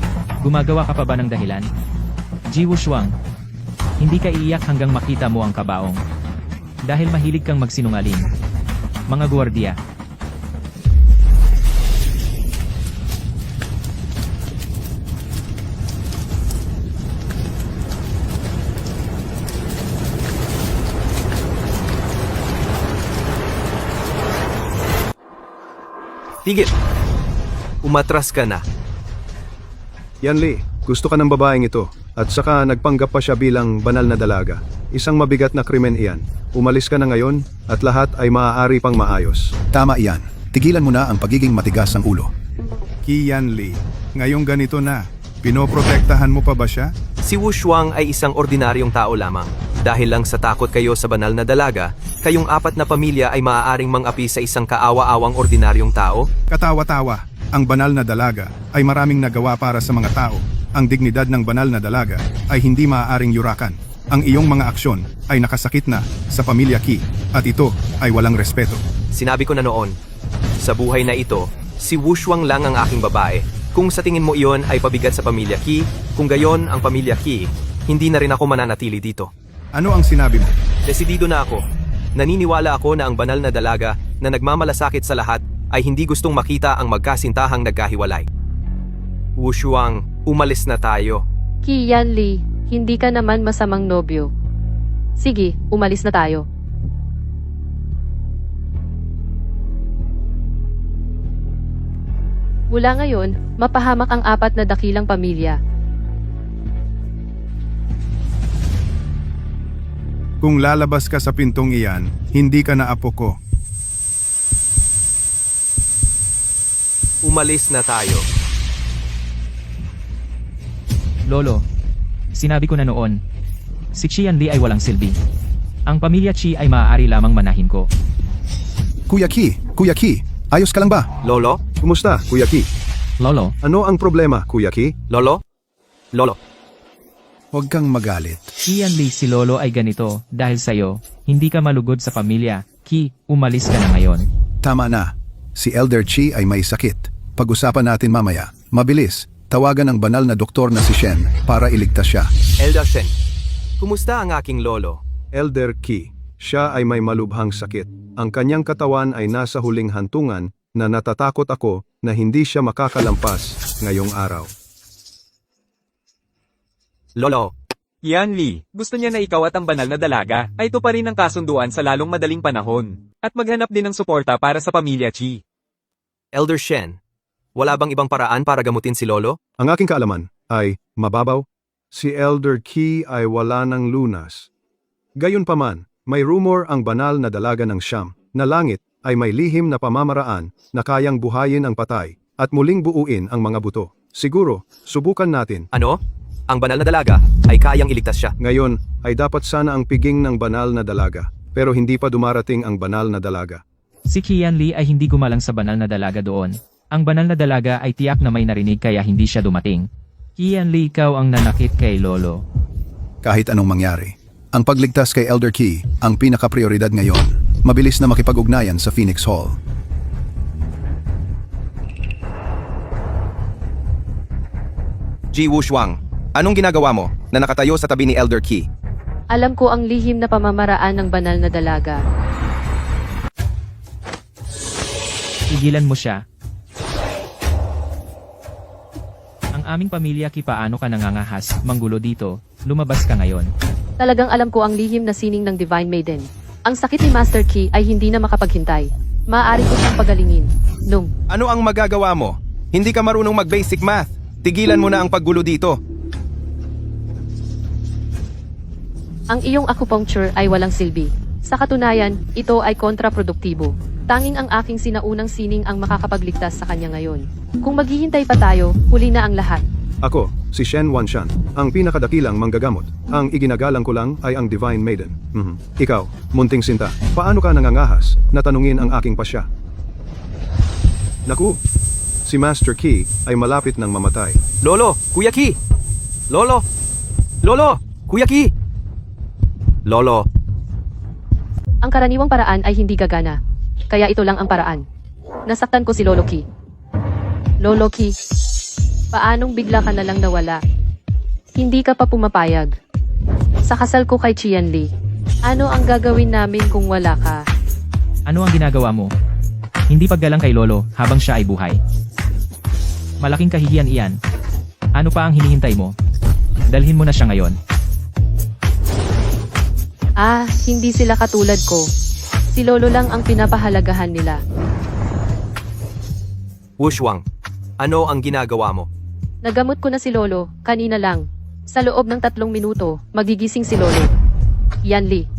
Gumagawa ka pa ba ng dahilan? Ji Wushuang, hindi ka iiyak hanggang makita mo ang kabaong. Dahil mahilig kang magsinungaling. Mga gwardiya, Tigil! Umatras ka na. Yanli, gusto ka ng babaeng ito, at saka nagpanggap pa siya bilang banal na dalaga. Isang mabigat na krimen iyan. Umalis ka na ngayon, at lahat ay maaari pang maayos. Tama iyan. Tigilan mo na ang pagiging matigas ng ulo. Qi Yanli, ngayong ganito na, pinoprotektahan mo pa ba siya? Si Wushuang ay isang ordinaryong tao lamang. Dahil lang sa takot kayo sa banal na dalaga, kayong apat na pamilya ay maaaring mang-api sa isang kaawa-awang ordinaryong tao? Katawa-tawa, ang banal na dalaga ay maraming nagawa para sa mga tao. Ang dignidad ng banal na dalaga ay hindi maaaring yurakan. Ang iyong mga aksyon ay nakasakit na sa pamilya Qi, at ito ay walang respeto. Sinabi ko na noon, sa buhay na ito, si Wushuang lang ang aking babae. Kung sa tingin mo iyon ay pabigat sa pamilya Qi, kung gayon ang pamilya Qi, hindi na rin ako mananatili dito. Ano ang sinabi mo? Desidido na ako. Naniniwala ako na ang banal na dalaga na nagmamalasakit sa lahat ay hindi gustong makita ang magkasintahang nagkahiwalay. Wushuang, umalis na tayo. Qi Yanli, hindi ka naman masamang nobyo. Sige, umalis na tayo. Mula ngayon, mapahamak ang apat na dakilang pamilya. Kung lalabas ka sa pintong iyan, hindi ka na apo ko. Umalis na tayo. Lolo, sinabi ko na noon, si Qi Yanli ay walang silbi. Ang pamilya Qi ay maaari lamang manahin ko. Kuya Qi, ayos ka lang ba? Lolo? Kumusta, Kuya Qi? Lolo, Ano ang problema, Kuya Qi? Lolo? Lolo? Huwag kang magalit. Qi Yanli, si Lolo ay ganito, dahil sa'yo, hindi ka malugod sa pamilya. Qi, umalis ka na ngayon. Tama na. Si Elder Qi ay may sakit. Pag-usapan natin mamaya. Mabilis, tawagan ang banal na doktor na si Shen para iligtas siya. Elder Shen, kumusta ang aking lolo? Elder Qi, siya ay may malubhang sakit. Ang kanyang katawan ay nasa huling hantungan na natatakot ako na hindi siya makakalampas ngayong araw. Lolo, Yanli, gusto niya na ikaw at ang banal na dalaga ay tuparin ang kasunduan sa lalong madaling panahon. At maghanap din ng suporta para sa pamilya Qi. Elder Shen, wala bang ibang paraan para gamutin si Lolo? Ang aking kaalaman ay mababaw. Si Elder Qi ay wala ng lunas. Gayunpaman, may rumor ang banal na dalaga ng Siyam na langit ay may lihim na pamamaraan na kayang buhayin ang patay at muling buuin ang mga buto. Siguro, subukan natin. Ano? Ang banal na dalaga ay kayang iligtas siya. Ngayon ay dapat sana ang piging ng banal na dalaga, pero hindi pa dumarating ang banal na dalaga. Si Qi Yanli ay hindi gumalang sa banal na dalaga doon. Ang banal na dalaga ay tiyak na may narinig kaya hindi siya dumating. Qi Yanli, ikaw ang nanakit kay Lolo. Kahit anong mangyari, ang pagligtas kay Elder Qi ang pinaka-prioridad ngayon. Mabilis na makipag-ugnayan sa Phoenix Hall. Ji Wushuang, anong ginagawa mo na nakatayo sa tabi ni Elder Qi? Alam ko ang lihim na pamamaraan ng banal na dalaga. Igilan mo siya. Ang aming pamilya Qi, paano ka nangangahas, manggulo dito, lumabas ka ngayon. Talagang alam ko ang lihim na sining ng Divine Maiden. Ang sakit ni Master Qi ay hindi na makapaghintay. Maaari ko siyang pagalingin. Ano ang magagawa mo? Hindi ka marunong mag-basic math. Tigilan mo na ang paggulo dito. Ang iyong acupuncture ay walang silbi. Sa katunayan, ito ay kontraproduktibo. Tanging ang aking sinaunang sining ang makakapagligtas sa kanya ngayon. Kung maghihintay pa tayo, huli na ang lahat. Ako, si Shen Wanshan, ang pinakadakilang manggagamot. Ang iginagalang ko lang ay ang Divine Maiden. Ikaw, munting sinta, paano ka nangangahas na tanungin ang aking pasya? Naku, si Master Qi ay malapit ng mamatay. Lolo, Kuya Qi! Lolo! Lolo! Kuya Qi! Lolo, Ang karaniwang paraan ay hindi gagana. Kaya ito lang ang paraan. Nasaktan ko si Lolo Qi. Lolo Qi. Paanong bigla ka na lang nawala? Hindi ka pa pumapayag. Sa kasal ko kay Qianli, ano ang gagawin namin kung wala ka? Ano ang ginagawa mo? Hindi paggalang kay Lolo habang siya ay buhay. Malaking kahihiyan iyan. Ano pa ang hinihintay mo? Dalhin mo na siya ngayon. Hindi sila katulad ko. Si Lolo lang ang pinapahalagahan nila. Wushwang, ano ang ginagawa mo? Nagamot ko na si Lolo, kanina lang. Sa loob ng 3 minuto, magigising si Lolo. Yanli,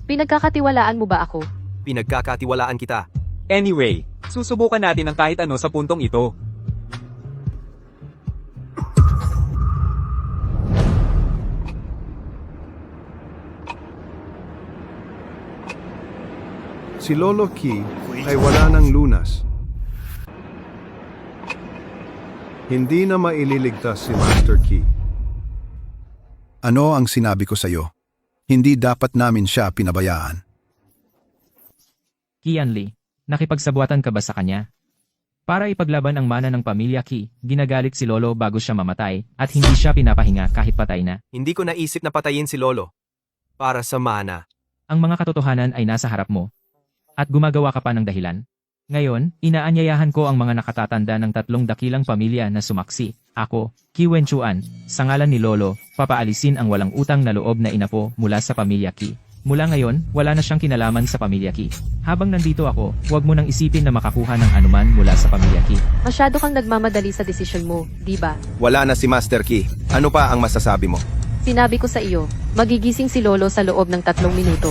pinagkakatiwalaan mo ba ako? Pinagkakatiwalaan kita. Anyway, susubukan natin ang kahit ano sa puntong ito. Si Lolo Ki ay wala ng lunas. Hindi na maililigtas si Master Ki. Ano ang sinabi ko sa iyo? Hindi dapat namin siya pinabayaan. Qianli, nakipagsabuatan ka ba sa kanya? Para ipaglaban ang mana ng pamilya Qi, ginagalit si Lolo bago siya mamatay at hindi siya pinapahinga kahit patay na. Hindi ko naisip na patayin si Lolo. Para sa mana. Ang mga katotohanan ay nasa harap mo. At gumagawa ka pa ng dahilan. Ngayon, inaanyayahan ko ang mga nakatatanda ng 3 dakilang pamilya na sumaksi. Ako, Qi Wenchuan, sa ngalan ni Lolo, papaalisin ang walang utang na loob na inapo mula sa pamilya Qi. Mula ngayon, wala na siyang kinalaman sa pamilya Qi. Habang nandito ako, huwag mo nang isipin na makakuha ng anuman mula sa pamilya Qi. Masyado kang nagmamadali sa desisyon mo, di ba? Wala na si Master Ki. Ano pa ang masasabi mo? Sinabi ko sa iyo, magigising si Lolo sa loob ng 3 minuto.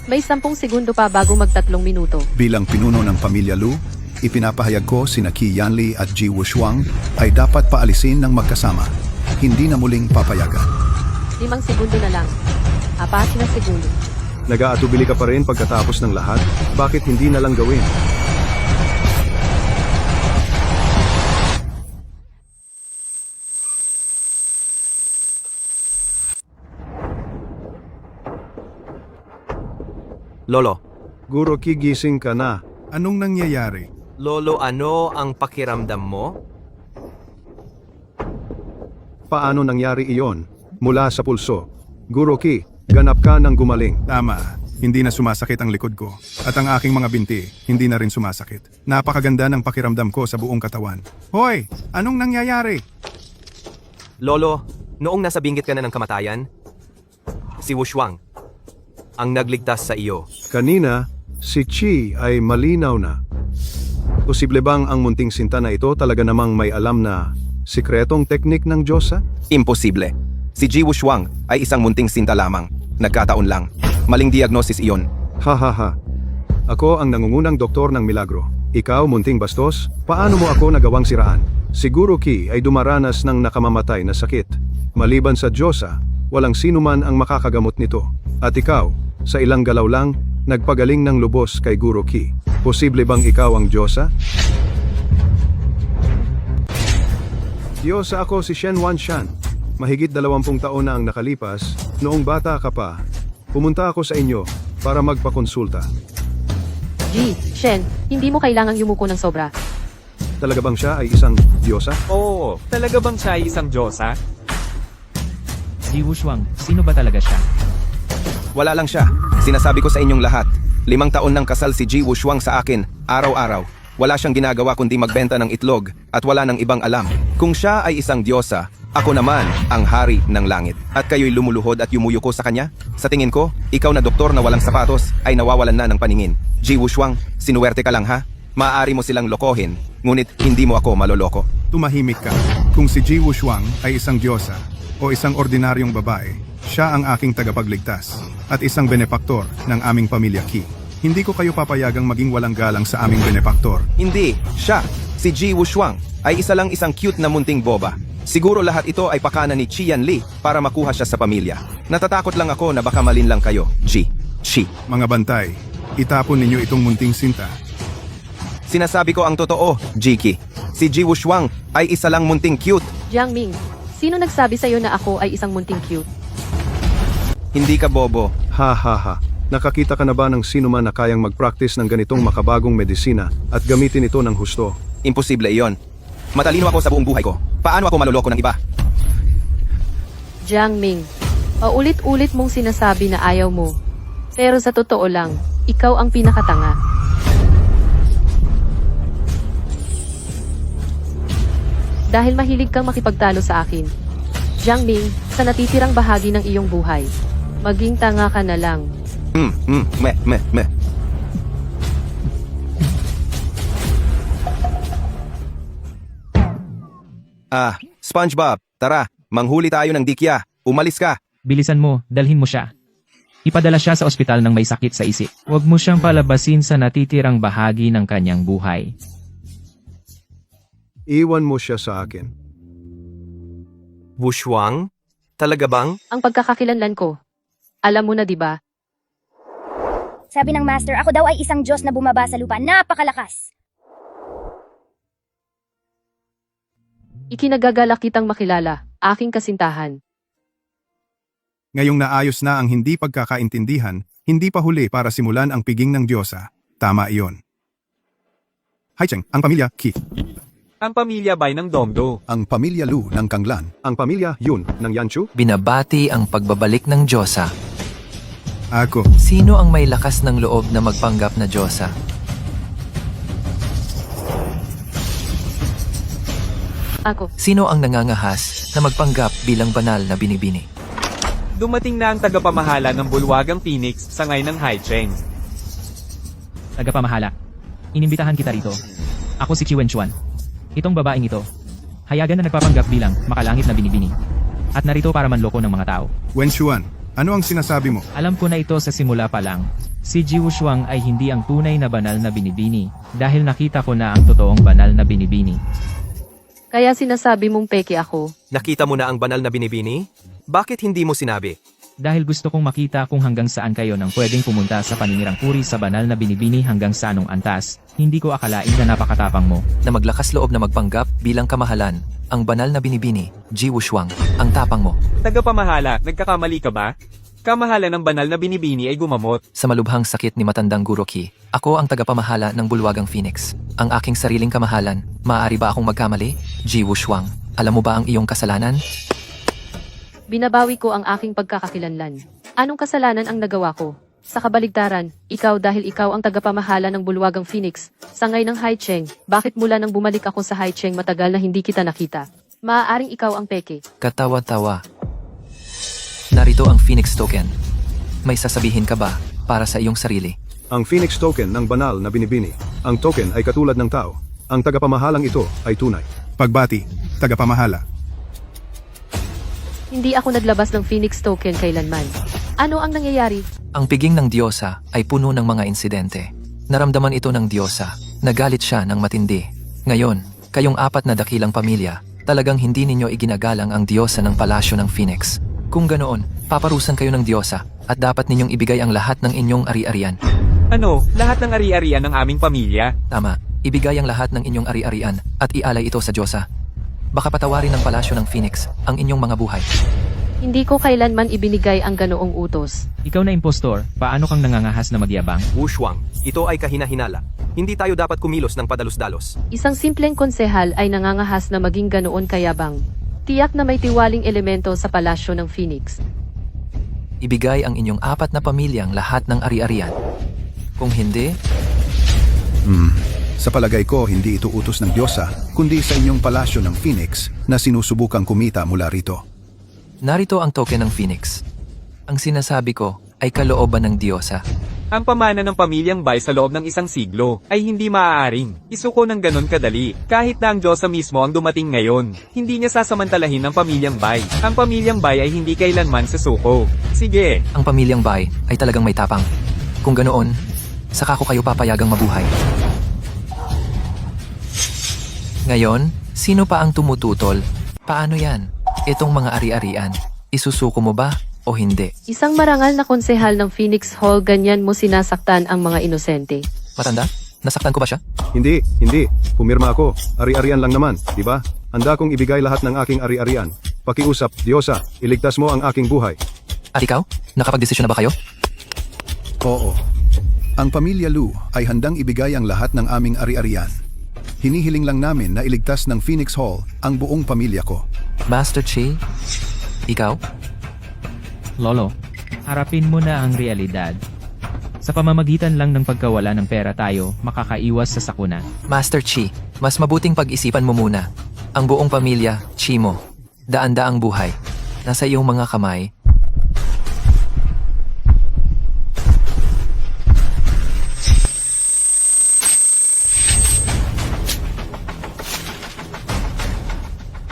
May 10 segundo pa bago mag-3 minuto. Bilang pinuno ng pamilya Lu, ipinapahayag ko sina Qi Yanli at Ji Wushuang ay dapat paalisin ng magkasama. Hindi na muling papayagan. 5 segundo na lang. 4 na segundo. Nag-aatubili ka pa rin pagkatapos ng lahat? Bakit hindi na lang gawin? Lolo. Guro Ki, gising ka na. Anong nangyayari? Lolo, ano ang pakiramdam mo? Paano nangyari iyon? Mula sa pulso. Guro Ki, ganap ka ng gumaling. Tama. Hindi na sumasakit ang likod ko. At ang aking mga binti, hindi na rin sumasakit. Napakaganda ng pakiramdam ko sa buong katawan. Hoy! Anong nangyayari? Lolo, noong nasa binggit ka na ng kamatayan, si Wushwang ang nagligtas sa iyo. Kanina, si Qi ay malinaw na. Posible bang ang munting sinta na ito talaga namang may alam na sikretong teknik ng Diyosa? Imposible. Si Ji Wushuang ay isang munting sinta lamang. Nagkataon lang. Maling diagnosis iyon. Ha. Ako ang nangungunang doktor ng milagro. Ikaw, munting bastos, paano mo ako nagawang siraan? Siguro Qi ay dumaranas ng nakamamatay na sakit. Maliban sa Diyosa, walang sino man ang makakagamot nito. At ikaw, sa ilang galaw lang, nagpagaling ng lubos kay Guro Qi. Posible bang ikaw ang Diyosa? Diyosa ako si Shen Wanshan. Mahigit 20 taon na ang nakalipas, noong bata ka pa, pumunta ako sa inyo para magpakonsulta. G, Shen, hindi mo kailangang yumuko ng sobra. Talaga bang siya ay isang Diyosa? Oo, talaga bang siya ay isang Diyosa? Ji Wushuang, sino ba talaga siya? Wala lang siya. Sinasabi ko sa inyong lahat. 5 taon nang kasal si Ji Wushuang sa akin, araw-araw. Wala siyang ginagawa kundi magbenta ng itlog at wala nang ibang alam. Kung siya ay isang Diyosa, ako naman ang hari ng langit. At kayo'y lumuluhod at yumuyuko sa kanya? Sa tingin ko, ikaw na doktor na walang sapatos ay nawawalan na ng paningin. Ji Wushuang, sinuwerte ka lang ha? Maaari mo silang lokohin, ngunit hindi mo ako maloloko. Tumahimik ka. Kung si Ji Wushuang ay isang Diyosa o isang ordinaryong babae, siya ang aking tagapagligtas at isang benepaktor ng aming pamilya Qi. Hindi ko kayo papayagang maging walang galang sa aming benepaktor. Hindi, siya, si Ji Wushuang, ay isang cute na munting boba. Siguro lahat ito ay pakana ni Qianli para makuha siya sa pamilya. Natatakot lang ako na baka malinlang kayo, Ji. Mga bantay, itapon ninyo itong munting sinta. Sinasabi ko ang totoo, Jiki. Si Ji Wushuang ay isa lang munting cute. Jiang Ming, sino nagsabi sa'yo na ako ay isang munting cute? Hindi ka bobo. Ha. Nakakita ka na ba ng sino man na kayang mag-practice ng ganitong makabagong medisina at gamitin ito ng husto? Imposible iyon. Matalino ako sa buong buhay ko. Paano ako maloloko ng iba? Jiang Ming, paulit-ulit mong sinasabi na ayaw mo. Pero sa totoo lang, ikaw ang pinakatanga. Dahil mahilig kang makipagtalo sa akin. Jiang Ming, sa natitirang bahagi ng iyong buhay, maging tanga ka na lang. Me. SpongeBob, tara, manghuli tayo ng dikya. Umalis ka. Bilisan mo, dalhin mo siya. Ipadala siya sa ospital ng may sakit sa isip. Huwag mo siyang palabasin sa natitirang bahagi ng kanyang buhay. Iwan mo siya sa akin. Wushuang? Talaga bang? Ang pagkakakilanlan ko. Alam mo na 'di ba? Sabi ng master, ako daw ay isang Diyos na bumaba sa lupa. Napakalakas! Ikinagagalak kitang makilala, aking kasintahan. Ngayong naayos na ang hindi pagkakaintindihan, hindi pa huli para simulan ang piging ng Diyosa. Tama iyon. Haicheng, ang pamilya Qi. Ang pamilya Bai ng Dongdo. Ang pamilya Lu ng Kanglan. Ang pamilya Yun ng Yanchu. Binabati ang pagbabalik ng Diyosa. Ako. Sino ang may lakas ng loob na magpanggap na Diyosa? Ako. Sino ang nangangahas na magpanggap bilang banal na binibini? Dumating na ang tagapamahala ng bulwagang Phoenix, sangay ng Haicheng. Tagapamahala. Inimbitahan kita rito. Ako si Chi Wenchuan. Itong babaeng ito. Hayagan na nagpapanggap bilang makalangit na binibini. At narito para manloko ng mga tao. Wenchuan, ano ang sinasabi mo? Alam ko na ito sa simula pa lang. Si Ji Wushuang ay hindi ang tunay na banal na binibini dahil nakita ko na ang totoong banal na binibini. Kaya sinasabi mong peke ako. Nakita mo na ang banal na binibini? Bakit hindi mo sinabi? Dahil gusto kong makita kung hanggang saan kayo nang pwedeng pumunta sa paninirang puri sa banal na binibini hanggang sa anong antas. Hindi ko akalain na napakatapang mo. Na maglakas loob na magpanggap bilang kamahalan, ang banal na binibini, Ji Wushuang, ang tapang mo. Tagapamahala, nagkakamali ka ba? Kamahala ng banal na binibini ay gumamot. Sa malubhang sakit ni matandang Guro Qi, ako ang tagapamahala ng bulwagang Phoenix. Ang aking sariling kamahalan, maaari ba akong magkamali? Ji Wushuang, alam mo ba ang iyong kasalanan? Binabawi ko ang aking pagkakakilanlan. Anong kasalanan ang nagawa ko? Sa kabaligtaran, ikaw dahil ikaw ang tagapamahala ng bulwagang Phoenix, sangay ng Haicheng, bakit mula nang bumalik ako sa Haicheng matagal na hindi kita nakita? Maaaring ikaw ang peke. Katawa-tawa. Narito ang Phoenix Token. May sasabihin ka ba para sa iyong sarili? Ang Phoenix Token ng banal na binibini. Ang token ay katulad ng tao. Ang tagapamahalang ito ay tunay. Pagbati, tagapamahala. Hindi ako naglabas ng Phoenix Token kailanman. Ano ang nangyayari? Ang piging ng Diyosa ay puno ng mga insidente. Naramdaman ito ng Diyosa. Nagalit siya ng matindi. Ngayon, kayong apat na dakilang pamilya, talagang hindi ninyo iginagalang ang Diyosa ng palasyo ng Phoenix. Kung ganoon, paparusan kayo ng Diyosa at dapat ninyong ibigay ang lahat ng inyong ari-arian. Ano, lahat ng ari-arian ng aming pamilya? Tama, ibigay ang lahat ng inyong ari-arian at ialay ito sa Diyosa. Baka patawarin ng palasyo ng Phoenix ang inyong mga buhay. Hindi ko kailanman ibinigay ang ganoong utos. Ikaw na impostor, paano kang nangangahas na magyabang? Wushuang, ito ay kahina-hinala. Hindi tayo dapat kumilos ng padalos-dalos. Isang simpleng konsehal ay nangangahas na maging ganoon kayabang. Tiyak na may tiwaling elemento sa palasyo ng Phoenix. Ibigay ang inyong apat na pamilyang lahat ng ari-arian. Kung hindi, Sa palagay ko, hindi ito utos ng Diyosa, kundi sa inyong palasyo ng Phoenix na sinusubukang kumita mula rito. narito ang token ng Phoenix. Ang sinasabi ko ay kalooban ng Diyosa. Ang pamana ng pamilyang Bai sa loob ng isang siglo ay hindi maaaring isuko ng ganon kadali. Kahit na ang Diyosa mismo ang dumating ngayon, hindi niya sasamantalahin ang pamilyang Bai. Ang pamilyang Bai ay hindi kailanman susuko. Sige. Ang pamilyang Bai ay talagang may tapang. Kung ganoon, saka ko kayo papayagang mabuhay. Ngayon, sino pa ang tumututol? Paano yan? Itong mga ari-arian, isusuko mo ba o hindi? Isang marangal na konsehal ng Phoenix Hall, ganyan mo sinasaktan ang mga inosente. Matanda? Nasaktan ko ba siya? Hindi. Pumirma ako. Ari-arian lang naman, di ba? Handa kong ibigay lahat ng aking ari-arian. Pakiusap, Diyosa, iligtas mo ang aking buhay. At ikaw? Nakapagdesisyon na ba kayo? Oo. Ang pamilya Lu ay handang ibigay ang lahat ng aming ari-arian. Hinihiling lang namin na iligtas ng Phoenix Hall ang buong pamilya ko. Master Chi? Ikaw? Lolo, harapin mo na ang realidad. Sa pamamagitan lang ng pagkawala ng pera tayo makakaiwas sa sakuna. Master Chi, mas mabuting pag-isipan mo muna. Ang buong pamilya, Chi mo. Daan-daang buhay. Nasa iyong mga kamay.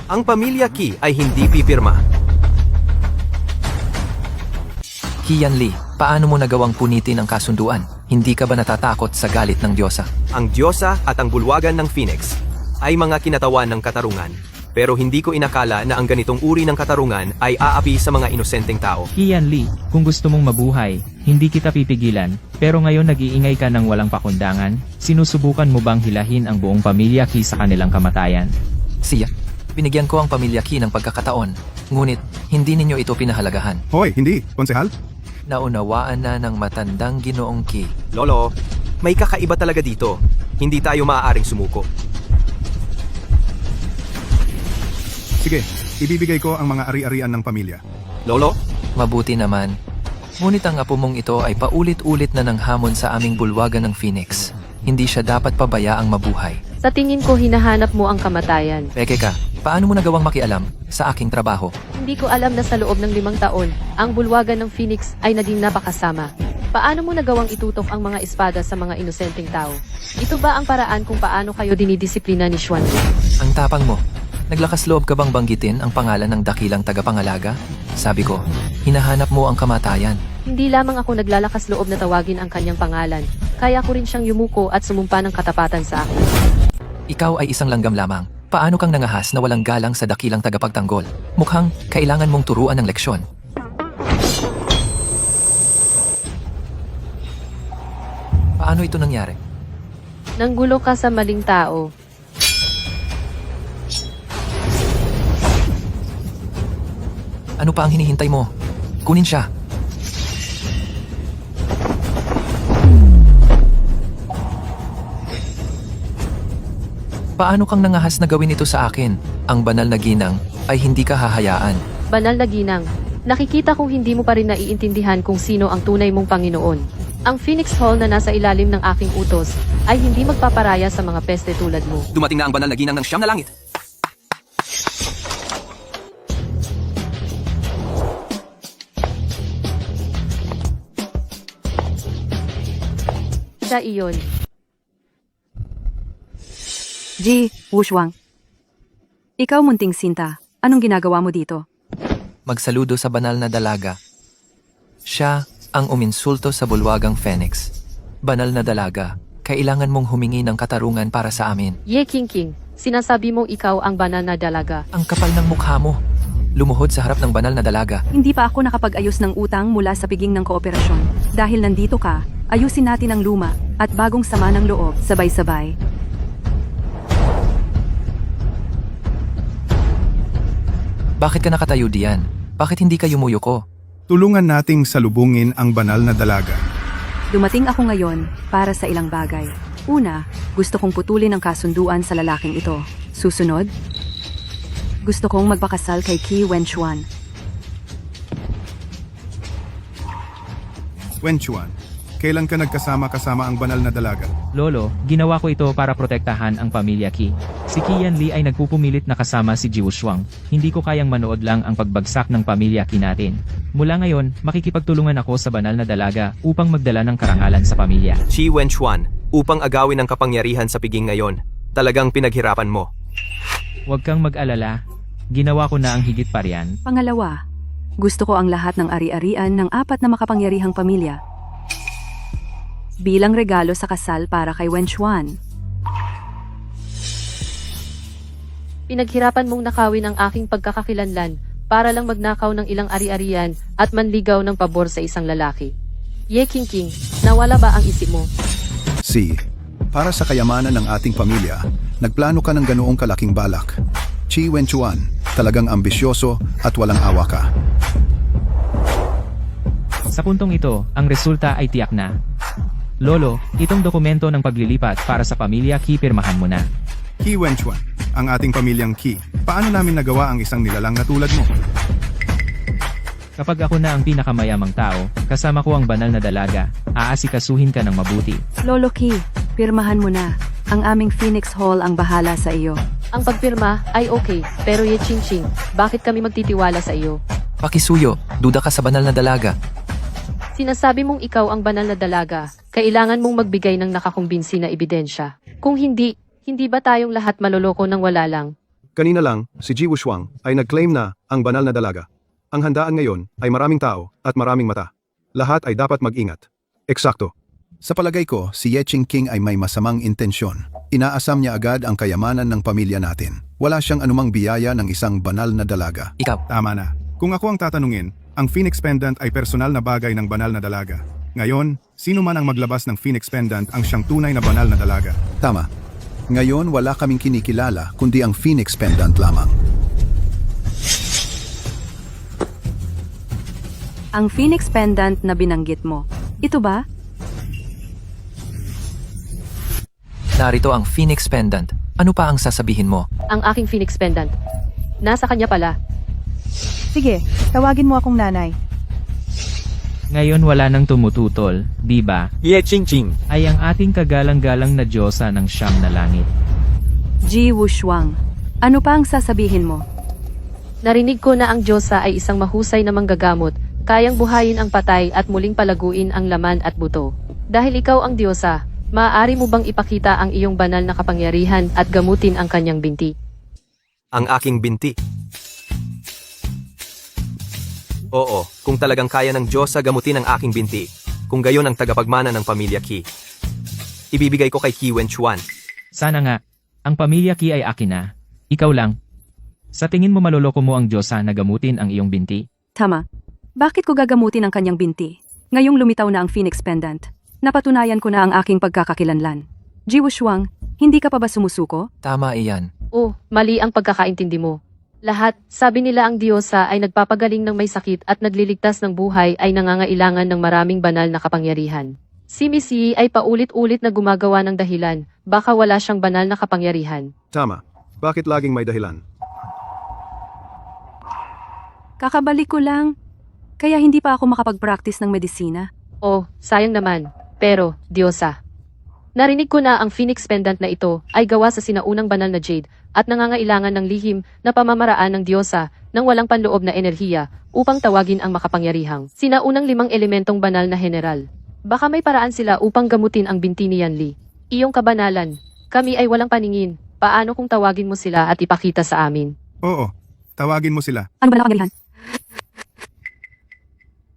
Ang pamilya Ki ay hindi pipirma. Kian Lee, paano mo nagawang punitin ang kasunduan? Hindi ka ba natatakot sa galit ng Diyosa? Ang Diyosa at ang bulwagan ng Phoenix ay mga kinatawan ng katarungan. Pero hindi ko inakala na ang ganitong uri ng katarungan ay aapi sa mga inosenteng tao. Kian Lee, kung gusto mong mabuhay, hindi kita pipigilan, pero ngayon nag-iingay ka ng walang pakundangan, sinusubukan mo bang hilahin ang buong pamilya Ki sa kanilang kamatayan? Siya, binigyan ko ang pamilya Ki ng pagkakataon, ngunit hindi ninyo ito pinahalagahan. Hoy, hindi, konsehal. Naunawaan na ng matandang Ginoong Ki. Lolo, may kakaiba talaga dito. Hindi tayo maaaring sumuko. Sige, ibibigay ko ang mga ari-arian ng pamilya. Lolo, Mabuti naman. Ngunit ang apo mong ito ay paulit-ulit na nang hamon sa aming bulwagan ng Phoenix. Hindi siya dapat pabayaang mabuhay. Sa tingin ko hinahanap mo ang kamatayan. Peke ka, paano mo nagawang makialam sa aking trabaho? Hindi ko alam na sa loob ng 5 taon, ang bulwagan ng Phoenix ay naging napakasama. Paano mo nagawang itutok ang mga espada sa mga inosenteng tao? Ito ba ang paraan kung paano kayo dinidisiplina ni Xuan? Ang tapang mo. Naglakas loob ka bang banggitin ang pangalan ng dakilang tagapangalaga? Sabi ko, hinahanap mo ang kamatayan. Hindi lamang ako naglalakas loob na tawagin ang kanyang pangalan, kaya ko rin siyang yumuko at sumumpa ng katapatan sa akin. Ikaw ay isang langgam lamang. Paano kang nangahas na walang galang sa dakilang tagapagtanggol? Mukhang kailangan mong turuan ng leksyon. Paano ito nangyari? Nanggulo ka sa maling tao. Ano pa ang hinihintay mo? Kunin siya. Paano kang nangahas na gawin ito sa akin? Ang banal na ginang ay hindi ka hahayaan. Banal na ginang, nakikita kong hindi mo pa rin naiintindihan kung sino ang tunay mong Panginoon. Ang Phoenix Hall na nasa ilalim ng aking utos ay hindi magpaparaya sa mga peste tulad mo. dumating na ang banal na ginang ng 9 na langit. Siya iyon. Ji, Wushuang. Ikaw munting sinta, anong ginagawa mo dito? Magsaludo sa banal na dalaga. Siya ang uminsulto sa bulwagang Phoenix. Banal na dalaga, kailangan mong humingi ng katarungan para sa amin. Ye King King, sinasabi mong ikaw ang banal na dalaga. Ang kapal ng mukha mo. Lumuhod sa harap ng banal na dalaga. Hindi pa ako nakapag-ayos ng utang mula sa piging ng kooperasyon. Dahil nandito ka, ayusin natin ang luma at bagong sama ng loob sabay-sabay. Bakit ka nakatayo diyan? Bakit hindi ka yumuyuko? Tulungan nating salubungin ang banal na dalaga. Dumating ako ngayon para sa ilang bagay. Una, gusto kong putulin ang kasunduan sa lalaking ito. Susunod, gusto kong magpakasal kay Qi Wenchuan. Wenchuan, kailan ka nagkasama-kasama ang banal na dalaga? Lolo, ginawa ko ito para protektahan ang pamilya Ki. Si Kian Lee ay nagpupumilit na kasama si Ji Wushuang. Hindi ko kayang manood lang ang pagbagsak ng pamilya Ki natin. Mula ngayon, makikipagtulungan ako sa banal na dalaga upang magdala ng karangalan sa pamilya. Chi Wenchuan, upang agawin ang kapangyarihan sa piging ngayon. Talagang pinaghirapan mo. Huwag kang mag-alala. Ginawa ko na ang higit pa riyan. Pangalawa, gusto ko ang lahat ng ari-arian ng 4 na makapangyarihang pamilya. Bilang regalo sa kasal para kay Wenchuan. Pinaghirapan mong nakawin ang aking pagkakakilanlan para lang magnakaw ng ilang ari-arian at manligaw ng pabor sa isang lalaki. Ye King King, nawala ba ang isip mo? Si, para sa kayamanan ng ating pamilya, nagplano ka ng ganoong kalaking balak. Qi Wenchuan, talagang ambisyoso at walang awa ka. Sa puntong ito, ang resulta ay tiyak na. Lolo, itong dokumento ng paglilipat para sa pamilya Ki pirmahan mo na. Qi Wenchuan, ang ating pamilyang Qi. Paano namin nagawa ang isang nilalang na tulad mo? Kapag ako na ang pinakamayamang tao, kasama ko ang banal na dalaga, aasikasuhin ka ng mabuti. Lolo Ki, pirmahan mo na. Ang aming Phoenix Hall ang bahala sa iyo. Ang pagpirma ay okay, pero Ye Ching Ching, bakit kami magtitiwala sa iyo? Pakisuyo, duda ka sa banal na dalaga. Sinasabi mong ikaw ang banal na dalaga, kailangan mong magbigay ng nakakumbinsi na ebidensya. Kung hindi, hindi ba tayong lahat maloloko ng wala lang? Kanina lang, si Ji Wushuang ay nag-claim na ang banal na dalaga. Ang handaan ngayon ay maraming tao at maraming mata. Lahat ay dapat mag-ingat. Eksakto. Sa palagay ko, si Ye Qingqing ay may masamang intensyon. Inaasam niya agad ang kayamanan ng pamilya natin. Wala siyang anumang biyaya ng isang banal na dalaga. Ikaw, Tama na. Kung ako ang tatanungin, ang Phoenix Pendant ay personal na bagay ng banal na dalaga. Ngayon, sino man ang maglabas ng Phoenix Pendant ang siyang tunay na banal na dalaga? Tama. Ngayon wala kaming kinikilala kundi ang Phoenix Pendant lamang. Ang Phoenix Pendant na binanggit mo, ito ba? narito ang Phoenix Pendant. Ano pa ang sasabihin mo? Ang aking Phoenix Pendant. Nasa kanya pala. Sige, tawagin mo akong nanay. Ngayon wala nang tumututol, di ba? Ye Ching Ching. Ay ang ating kagalang-galang na Diyosa ng siyam na langit. Ji Wushuang, ano pa ang sasabihin mo? Narinig ko na ang Diyosa ay isang mahusay na manggagamot, kayang buhayin ang patay at muling palaguin ang laman at buto. Dahil ikaw ang Diyosa, maaari mo bang ipakita ang iyong banal na kapangyarihan at gamutin ang kanyang binti? Ang aking binti. Oo, kung talagang kaya ng Diyosa gamutin ang aking binti, kung gayon ang tagapagmana ng pamilya Qi. Ibibigay ko kay Qi Wenchuan. Sana nga, ang pamilya Qi ay akin na. Ikaw lang. Sa tingin mo maloloko mo ang Diyosa na gamutin ang iyong binti? Tama. Bakit ko gagamutin ang kanyang binti? Ngayong lumitaw na ang Phoenix Pendant. Napatunayan ko na ang aking pagkakakilanlan. Ji Wushuang, hindi ka pa ba sumusuko? Tama iyan. Oh, mali ang pagkakaintindi mo. Lahat, sabi nila ang Diyosa ay nagpapagaling ng may sakit at nagliligtas ng buhay ay nangangailangan ng maraming banal na kapangyarihan. Si Miss Yi ay paulit-ulit na gumagawa ng dahilan, baka wala siyang banal na kapangyarihan. Tama. Bakit laging may dahilan? Kakabalik ko lang. Kaya hindi pa ako makapag-practice ng medisina. Oh, sayang naman. Pero, Diyosa. Narinig ko na ang Phoenix Pendant na ito ay gawa sa sinaunang banal na jade at nangangailangan ng lihim na pamamaraan ng Diyosa ng walang panloob na enerhiya upang tawagin ang makapangyarihang sinaunang 5 elementong banal na general. Baka may paraan sila upang gamutin ang binti ni Yan Li. Iyong kabanalan, kami ay walang paningin. Paano kung tawagin mo sila at ipakita sa amin? Oo, tawagin mo sila. Ano ba nakaganyan?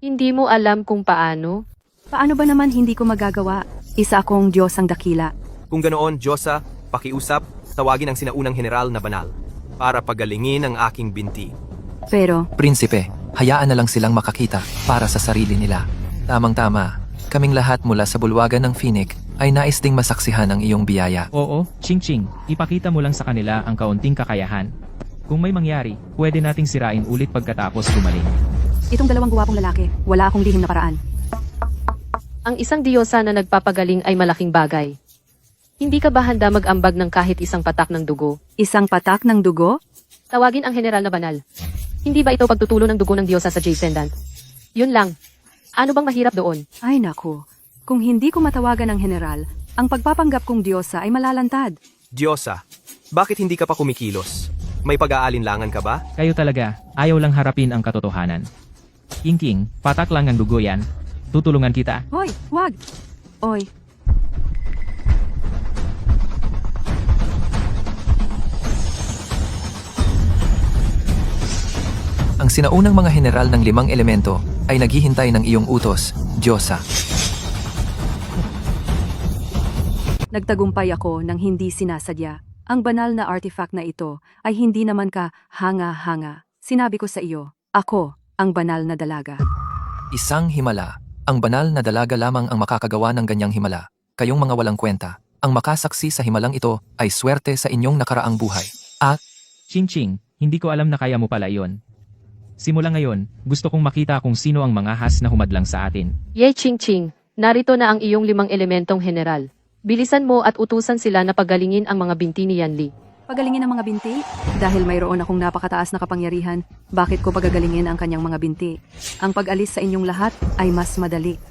Hindi mo alam kung paano? Paano ba naman hindi ko magagawa? Isa akong Diyos ang dakila. Kung ganoon, Diyosa, pakiusap, tawagin ang sinaunang general na banal para pagalingin ang aking binti. Pero, Prinsipe, hayaan na lang silang makakita para sa sarili nila. Tamang-tama, kaming lahat mula sa bulwagan ng Phoenix ay nais ding masaksihan ang iyong biyaya. Oo, Ching Ching, ipakita mo lang sa kanila ang kaunting kakayahan. Kung may mangyari, pwede nating sirain ulit pagkatapos gumaling. itong dalawang guwapong lalaki, wala akong lihim na paraan. Ang isang Diyosa na nagpapagaling ay malaking bagay. Hindi ka ba handa mag-ambag ng kahit isang patak ng dugo? Isang patak ng dugo? Tawagin ang general na banal. Hindi ba ito pagtutulo ng dugo ng Diyosa sa Jade Pendant? Yun lang. Ano bang mahirap doon? Ay naku, kung hindi ko matawagan ng general, ang pagpapanggap kong Diyosa ay malalantad. Diyosa, bakit hindi ka pa kumikilos? May pag-aalinlangan ka ba? Kayo talaga, ayaw lang harapin ang katotohanan. King King, patak lang ang dugo yan. Tutulungan kita. Hoy, wag! Oy, Ang sinaunang mga general ng 5 elemento ay naghihintay ng iyong utos, Diyosa. nagtagumpay ako nang hindi sinasadya. Ang banal na artifact na ito ay hindi naman ka hanga-hanga. Sinabi ko sa iyo, ako ang banal na dalaga. Isang himala. Ang banal na dalaga lamang ang makakagawa ng ganyang himala. Kayong mga walang kwenta. Ang makasaksi sa himalang ito ay swerte sa inyong nakaraang buhay. At Ching Ching, hindi ko alam na kaya mo pala iyon. Simula ngayon, gusto kong makita kung sino ang mga has na humadlang sa atin. Ye Ching Ching, narito na ang iyong 5 elementong general. Bilisan mo at utusan sila na pagalingin ang mga binti ni Yanli. Pagalingin ang mga binti? Dahil mayroon akong napakataas na kapangyarihan, bakit ko pagagalingin ang kanyang mga binti? Ang pag-alis sa inyong lahat ay mas madali.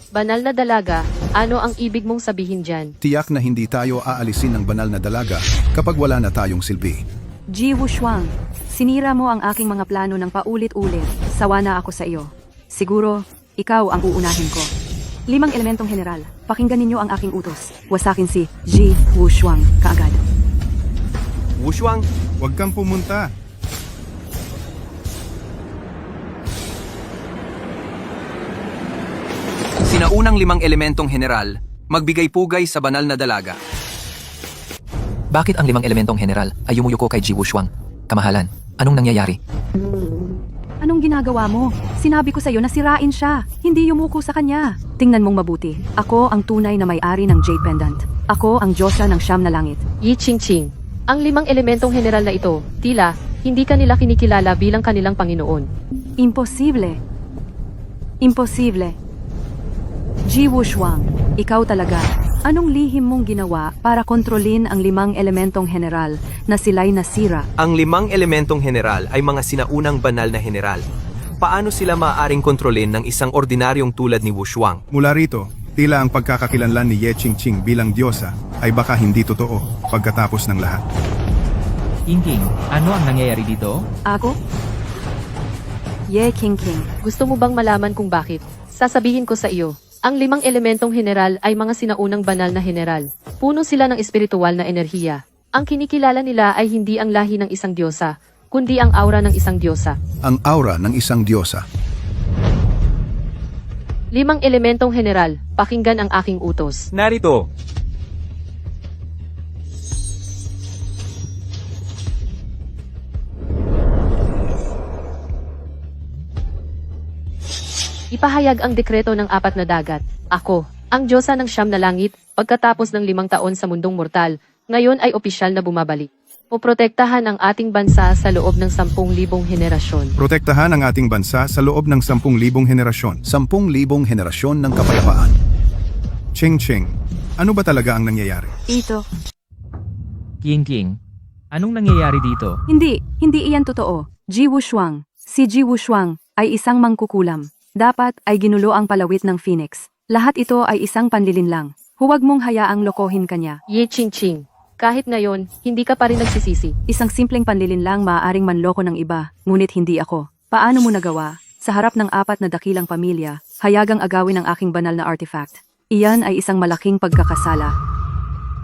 Banal na dalaga, ano ang ibig mong sabihin dyan? Tiyak na hindi tayo aalisin ng banal na dalaga kapag wala na tayong silbi. Ji Wushuang, sinira mo ang aking mga plano ng paulit-ulit. Sawa na ako sa iyo. Siguro, ikaw ang uunahin ko. 5 elementong general, pakinggan ninyo ang aking utos. Wasakin si Ji Wushuang kaagad. Wushuang, Huwag kang pumunta. Sinaunang 5 elementong general, magbigay pugay sa banal na dalaga. Bakit ang 5 elementong general ay yumuyuko kay Ji Wushuang? Kamahalan, anong nangyayari? Anong ginagawa mo? Sinabi ko sa iyo na sirain siya, hindi yumuko sa kanya. Tingnan mong mabuti. Ako ang tunay na may-ari ng Jade Pendant. Ako ang Diyosa ng Siyam na Langit. Yi Ching. Ang 5 elementong general na ito, tila, hindi kanila kinikilala bilang kanilang Panginoon. Imposible. Imposible. Ji Wushuang, ikaw talaga. Anong lihim mong ginawa para kontrolin ang 5 elementong general na sila'y nasira? ang 5 elementong general ay mga sinaunang banal na general. Paano sila maaaring kontrolin ng isang ordinaryong tulad ni Wushuang? Mula rito, tila ang pagkakakilanlan ni Ye Qingqing bilang diyosa ay baka hindi totoo pagkatapos ng lahat. King, ano ang nangyayari dito? Ako? Ye Qingqing. Gusto mo bang malaman kung bakit? Sasabihin ko sa iyo. Ang 5 elementong general ay mga sinaunang banal na general. Puno sila ng espiritual na enerhiya. Ang kinikilala nila ay hindi ang lahi ng isang diyosa, kundi ang aura ng isang diyosa. Ang aura ng isang diyosa. 5 elementong general, pakinggan ang aking utos. Narito. Ipahayag ang dekreto ng 4 na dagat. Ako, ang Diyosa ng Siyam na Langit, pagkatapos ng 5 taon sa mundong mortal, ngayon ay opisyal na bumabalik. Poprotektahan ang ating bansa sa loob ng 10,000 henerasyon. Protektahan ang ating bansa sa loob ng 10,000 henerasyon. 10,000 henerasyon ng kapayapaan. Ching, ano ba talaga ang nangyayari? Ito. King, anong nangyayari dito? Hindi iyan totoo. Ji Wushuang. Si Ji Wushuang ay isang mangkukulam. Dapat ay ginulo ang palawit ng Phoenix. Lahat ito ay isang panlilinlang. Huwag mong hayaang lokohin kanya. Ye Ching. Kahit ngayon, hindi ka pa rin nagsisisi. Isang simpleng panlilinlang maaaring manloko ng iba, ngunit hindi ako. Paano mo nagawa? Sa harap ng 4 na dakilang pamilya, hayagang agawin ang aking banal na artifact. Iyan ay isang malaking pagkakasala.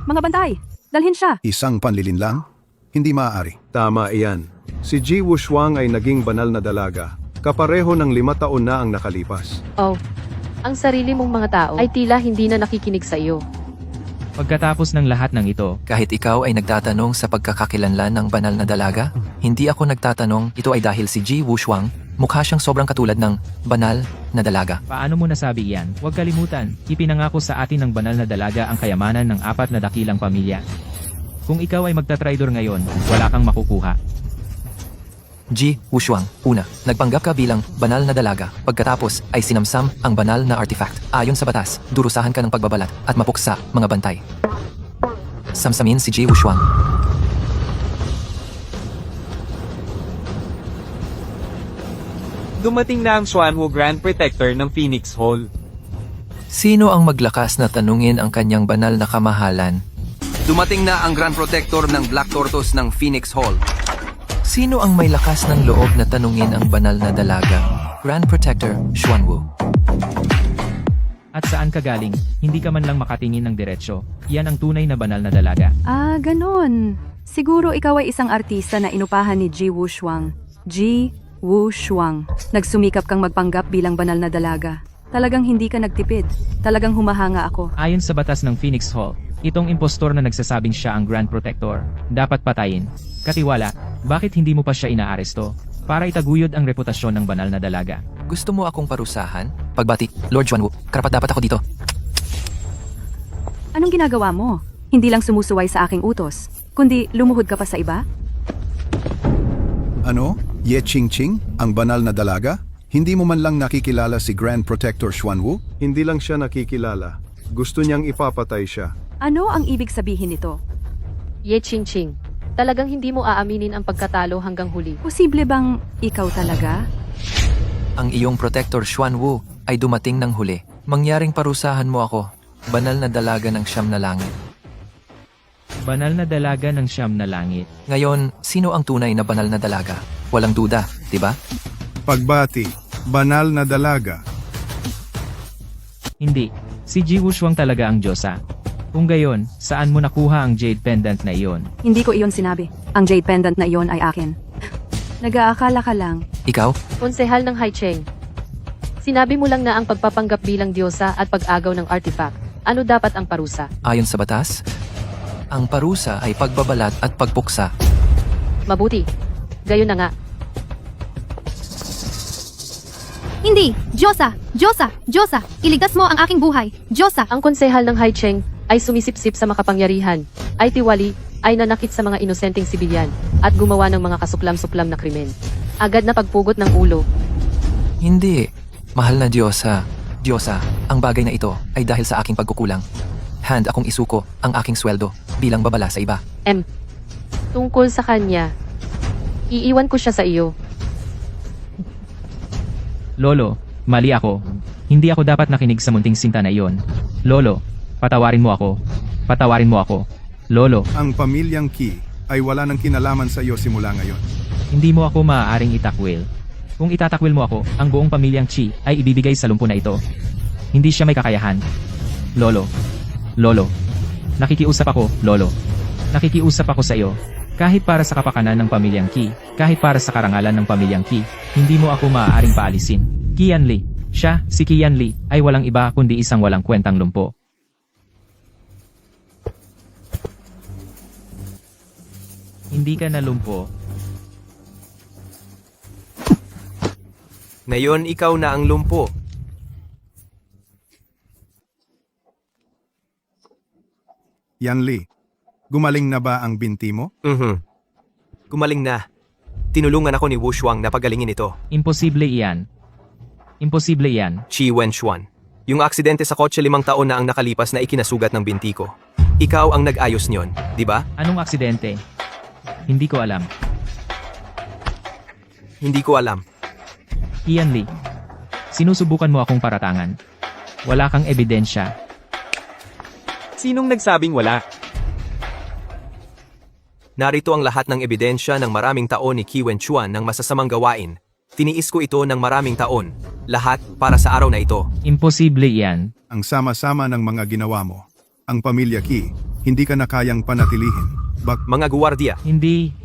Mga bantay, dalhin siya! Isang panlilinlang? Hindi maaari. Tama iyan. Si Ji Wushuang ay naging banal na dalaga. Kapareho ng 5 taon na ang nakalipas. Oh, ang sarili mong mga tao ay tila hindi na nakikinig sa iyo. Pagkatapos ng lahat ng ito, Kahit ikaw ay nagtatanong sa pagkakakilanlan ng banal na dalaga, hindi ako nagtatanong ito ay dahil si Ji Wushuang, mukha siyang sobrang katulad ng banal na dalaga. paano mo nasabi iyan? Huwag kalimutan, ipinangako sa atin ng banal na dalaga ang kayamanan ng 4 na dakilang pamilya. Kung ikaw ay magtatraidor ngayon, wala kang makukuha. Ji Wushuang, una, nagpanggap ka bilang banal na dalaga, pagkatapos ay sinamsam ang banal na artifact. Ayon sa batas, durusahan ka ng pagbabalat at mapuksa mga bantay. Samsamin si Ji Wushuang. Dumating na ang Xuanwu Grand Protector ng Phoenix Hall. Sino ang maglakas na tanungin ang kanyang banal na kamahalan? Dumating na ang Grand Protector ng Black Tortoise ng Phoenix Hall. Sino ang may lakas ng loob na tanungin ang banal na dalaga? Grand Protector, Xuanwu. At saan ka galing? Hindi ka man lang makatingin ng diretsyo. Yan ang tunay na banal na dalaga. Ah, ganon. Siguro ikaw ay isang artista na inupahan ni Ji Wushuang. Ji Wushuang. Nagsumikap kang magpanggap bilang banal na dalaga. Talagang hindi ka nagtipid. Talagang humahanga ako. Ayon sa batas ng Phoenix Hall, itong impostor na nagsasabing siya ang Grand Protector, dapat patayin. Katiwala, bakit hindi mo pa siya inaaresto? Para itaguyod ang reputasyon ng banal na dalaga. Gusto mo akong parusahan? Pagbati, Lord Xuanwu, karapat dapat ako dito. Anong ginagawa mo? Hindi lang sumusuway sa aking utos, kundi lumuhod ka pa sa iba? Ano? Ye Qingqing? Ang banal na dalaga? Hindi mo man lang nakikilala si Grand Protector Xuanwu? Hindi lang siya nakikilala. Gusto niyang ipapatay siya. Ano ang ibig sabihin nito? Ye Ching Ching. Talagang hindi mo aaminin ang pagkatalo hanggang huli. Posible bang ikaw talaga? Ang iyong protector Xuan Wu ay dumating ng huli. Mangyaring parusahan mo ako. Banal na dalaga ng siyam na langit. Banal na dalaga ng siyam na langit. Ngayon, sino ang tunay na banal na dalaga? Walang duda, di ba? Pagbati, banal na dalaga. Hindi. Si Ji Wushuang talaga ang Diyosa. Kung gayon, saan mo nakuha ang jade pendant na iyon? Hindi ko iyon sinabi. Ang jade pendant na iyon ay akin. Nag-aakala ka lang. Ikaw? Konsehal ng Haicheng. Sinabi mo lang na ang pagpapanggap bilang diyosa at pag-agaw ng artifact. Ano dapat ang parusa? Ayon sa batas, ang parusa ay pagbabalat at pagpuksa. Mabuti. Gayon na nga. Hindi! Diyosa! Diyosa! Diyosa! Iligtas mo ang aking buhay! Diyosa! Ang konsehal ng Haicheng ay sumisipsip sa makapangyarihan, ay tiwali, ay nanakit sa mga inosenteng sibilyan, at gumawa ng mga kasuklam-suklam na krimen. Agad na pagpugot ng ulo. Hindi. Mahal na Diyosa. Diyosa, ang bagay na ito ay dahil sa aking pagkukulang. Hand akong isuko ang aking sweldo bilang babala sa iba. Tungkol sa kanya, iiwan ko siya sa iyo. Lolo, mali ako. Hindi ako dapat nakinig sa munting sinta na iyon. Lolo, patawarin mo ako. Patawarin mo ako. Lolo, Ang pamilyang Qi ay wala ng kinalaman sa iyo simula ngayon. hindi mo ako maaaring itakwil. Kung itatakwil mo ako, ang buong pamilyang Chi ay ibibigay sa lumpo na ito. Hindi siya may kakayahan. Lolo. Lolo. Nakikiusap ako, Lolo. Nakikiusap ako sa iyo. Kahit para sa kapakanan ng pamilyang Qi, kahit para sa karangalan ng pamilyang Qi, hindi mo ako maaaring paalisin. Qian Li. Siya, si Qian Li, ay walang iba kundi isang walang kwentang lumpo. Hindi ka na lumpo. Ngayon ikaw na ang lumpo. Yan Li, gumaling na ba ang binti mo? Gumaling na. Tinulungan ako ni Wushuang na pagalingin ito. Imposible iyan. Imposible iyan. Chi Wenshuan. Yung aksidente sa kotse 5 taon na ang nakalipas na ikinasugat ng binti ko. Ikaw ang nag-ayos niyon, di ba? Anong aksidente? Hindi ko alam. Hindi ko alam. Qian Li. Sinusubukan mo akong paratangan. Wala kang ebidensya. Sinong nagsabing wala? Narito ang lahat ng ebidensya ng maraming taon ni Qi Wenchuan ng masasamang gawain. Tiniis ko ito ng maraming taon. Lahat para sa araw na ito. Imposible iyan. Ang sama-sama ng mga ginawa mo. Ang pamilya Qi, hindi ka na kayang panatilihin. Mga guwardiya, Hindi.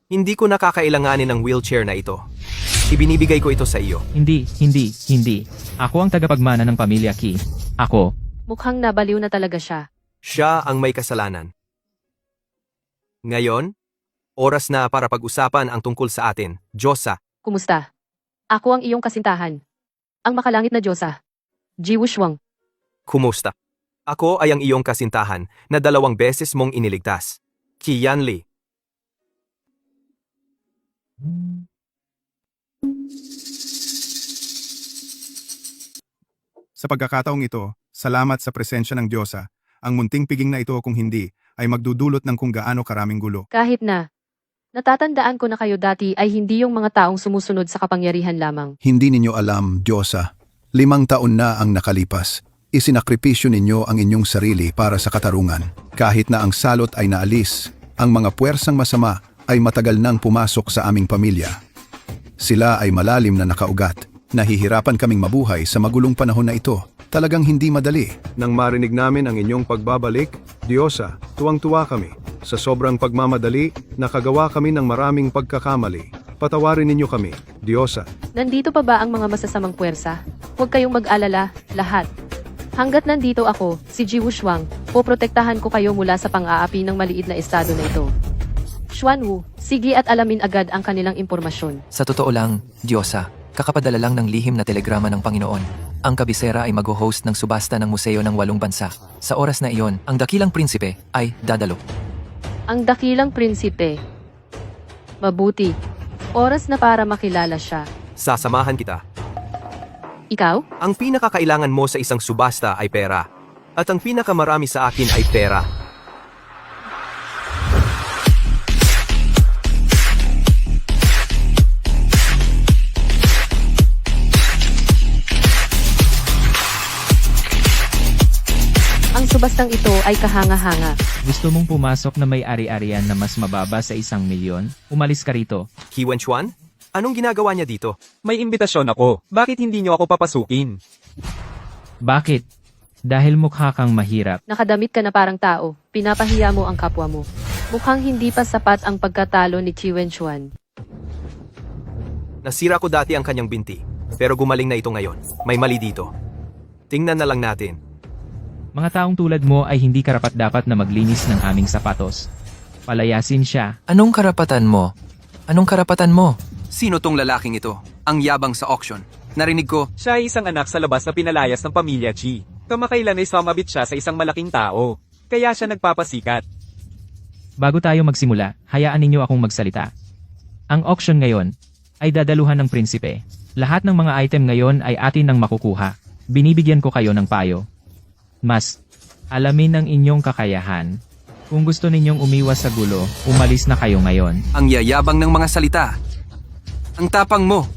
hindi ko nakakailanganin ng wheelchair na ito. Ibinibigay ko ito sa iyo. Hindi. Ako ang tagapagmana ng pamilya Qi. Ako. Mukhang nabaliw na talaga siya. Siya ang may kasalanan. Ngayon, oras na para pag-usapan ang tungkol sa atin, Diyosa. Kumusta? Ako ang iyong kasintahan. Ang makalangit na diyosa. Ji Wushuang. Kumusta? Ako ay ang iyong kasintahan na 2 beses mong iniligtas. Qian Li. Sa pagkakataong ito, salamat sa presensya ng Diyosa. Ang munting piging na ito kung hindi, ay magdudulot ng kung gaano karaming gulo. Kahit na. Natatandaan ko na kayo dati ay hindi yung mga taong sumusunod sa kapangyarihan lamang. Hindi ninyo alam, Diyosa. 5 taon na ang nakalipas. Isinakripisyo ninyo ang inyong sarili para sa katarungan. Kahit na ang salot ay naalis, ang mga puwersang masama ay matagal nang pumasok sa aming pamilya. Sila ay malalim na nakaugat. Nahihirapan kaming mabuhay sa magulong panahon na ito. Talagang hindi madali. Nang marinig namin ang inyong pagbabalik, Diyosa, tuwang-tuwa kami. Sa sobrang pagmamadali, nakagawa kami ng maraming pagkakamali. Patawarin ninyo kami, Diyosa. Nandito pa ba ang mga masasamang puwersa? Huwag kayong mag-alala, lahat. Hanggat nandito ako, si Ji Wushuang, poprotektahan ko kayo mula sa pang-aapi ng maliit na estado na ito. Xuan Wu, sige at alamin agad ang kanilang impormasyon. Sa totoo lang, Diyosa, kakapadala lang ng lihim na telegrama ng Panginoon. Ang kabisera ay mag-host ng subasta ng museo ng 8 bansa. Sa oras na iyon, ang dakilang prinsipe ay dadalo. Ang dakilang prinsipe. Mabuti. Oras na para makilala siya. Sasamahan kita. Ikaw? Ang pinakakailangan mo sa isang subasta ay pera. At ang pinakamarami sa akin ay pera. Ang subastang ito ay kahanga-hanga. Gusto mong pumasok na may ari-arian na mas mababa sa 1 milyon? Umalis ka rito. Qi Wenchuan? Anong ginagawa niya dito? May imbitasyon ako. Bakit hindi niyo ako papasukin? Bakit? Dahil mukha kang mahirap. Nakadamit ka na parang tao. Pinapahiya mo ang kapwa mo. Mukhang hindi pa sapat ang pagkatalo ni Qi Wenchuan. Nasira ko dati ang kanyang binti. Pero gumaling na ito ngayon. May mali dito. Tingnan na lang natin. Mga taong tulad mo ay hindi karapat-dapat na maglinis ng aming sapatos. Palayasin siya. Anong karapatan mo? Anong karapatan mo? Sino tong lalaking ito? Ang yabang sa auction. Narinig ko, Siya ay isang anak sa labas na pinalayas ng pamilya Chi. Kamakailan ay sumabit siya sa isang malaking tao. Kaya siya nagpapasikat. Bago tayo magsimula, hayaan ninyo akong magsalita. Ang auction ngayon ay dadaluhan ng prinsipe. Lahat ng mga item ngayon ay atin nang makukuha. Binibigyan ko kayo ng payo. Mas, alamin ang inyong kakayahan. Kung gusto ninyong umiwas sa gulo, umalis na kayo ngayon. ang yayabang ng mga salita. Ang tapang mo.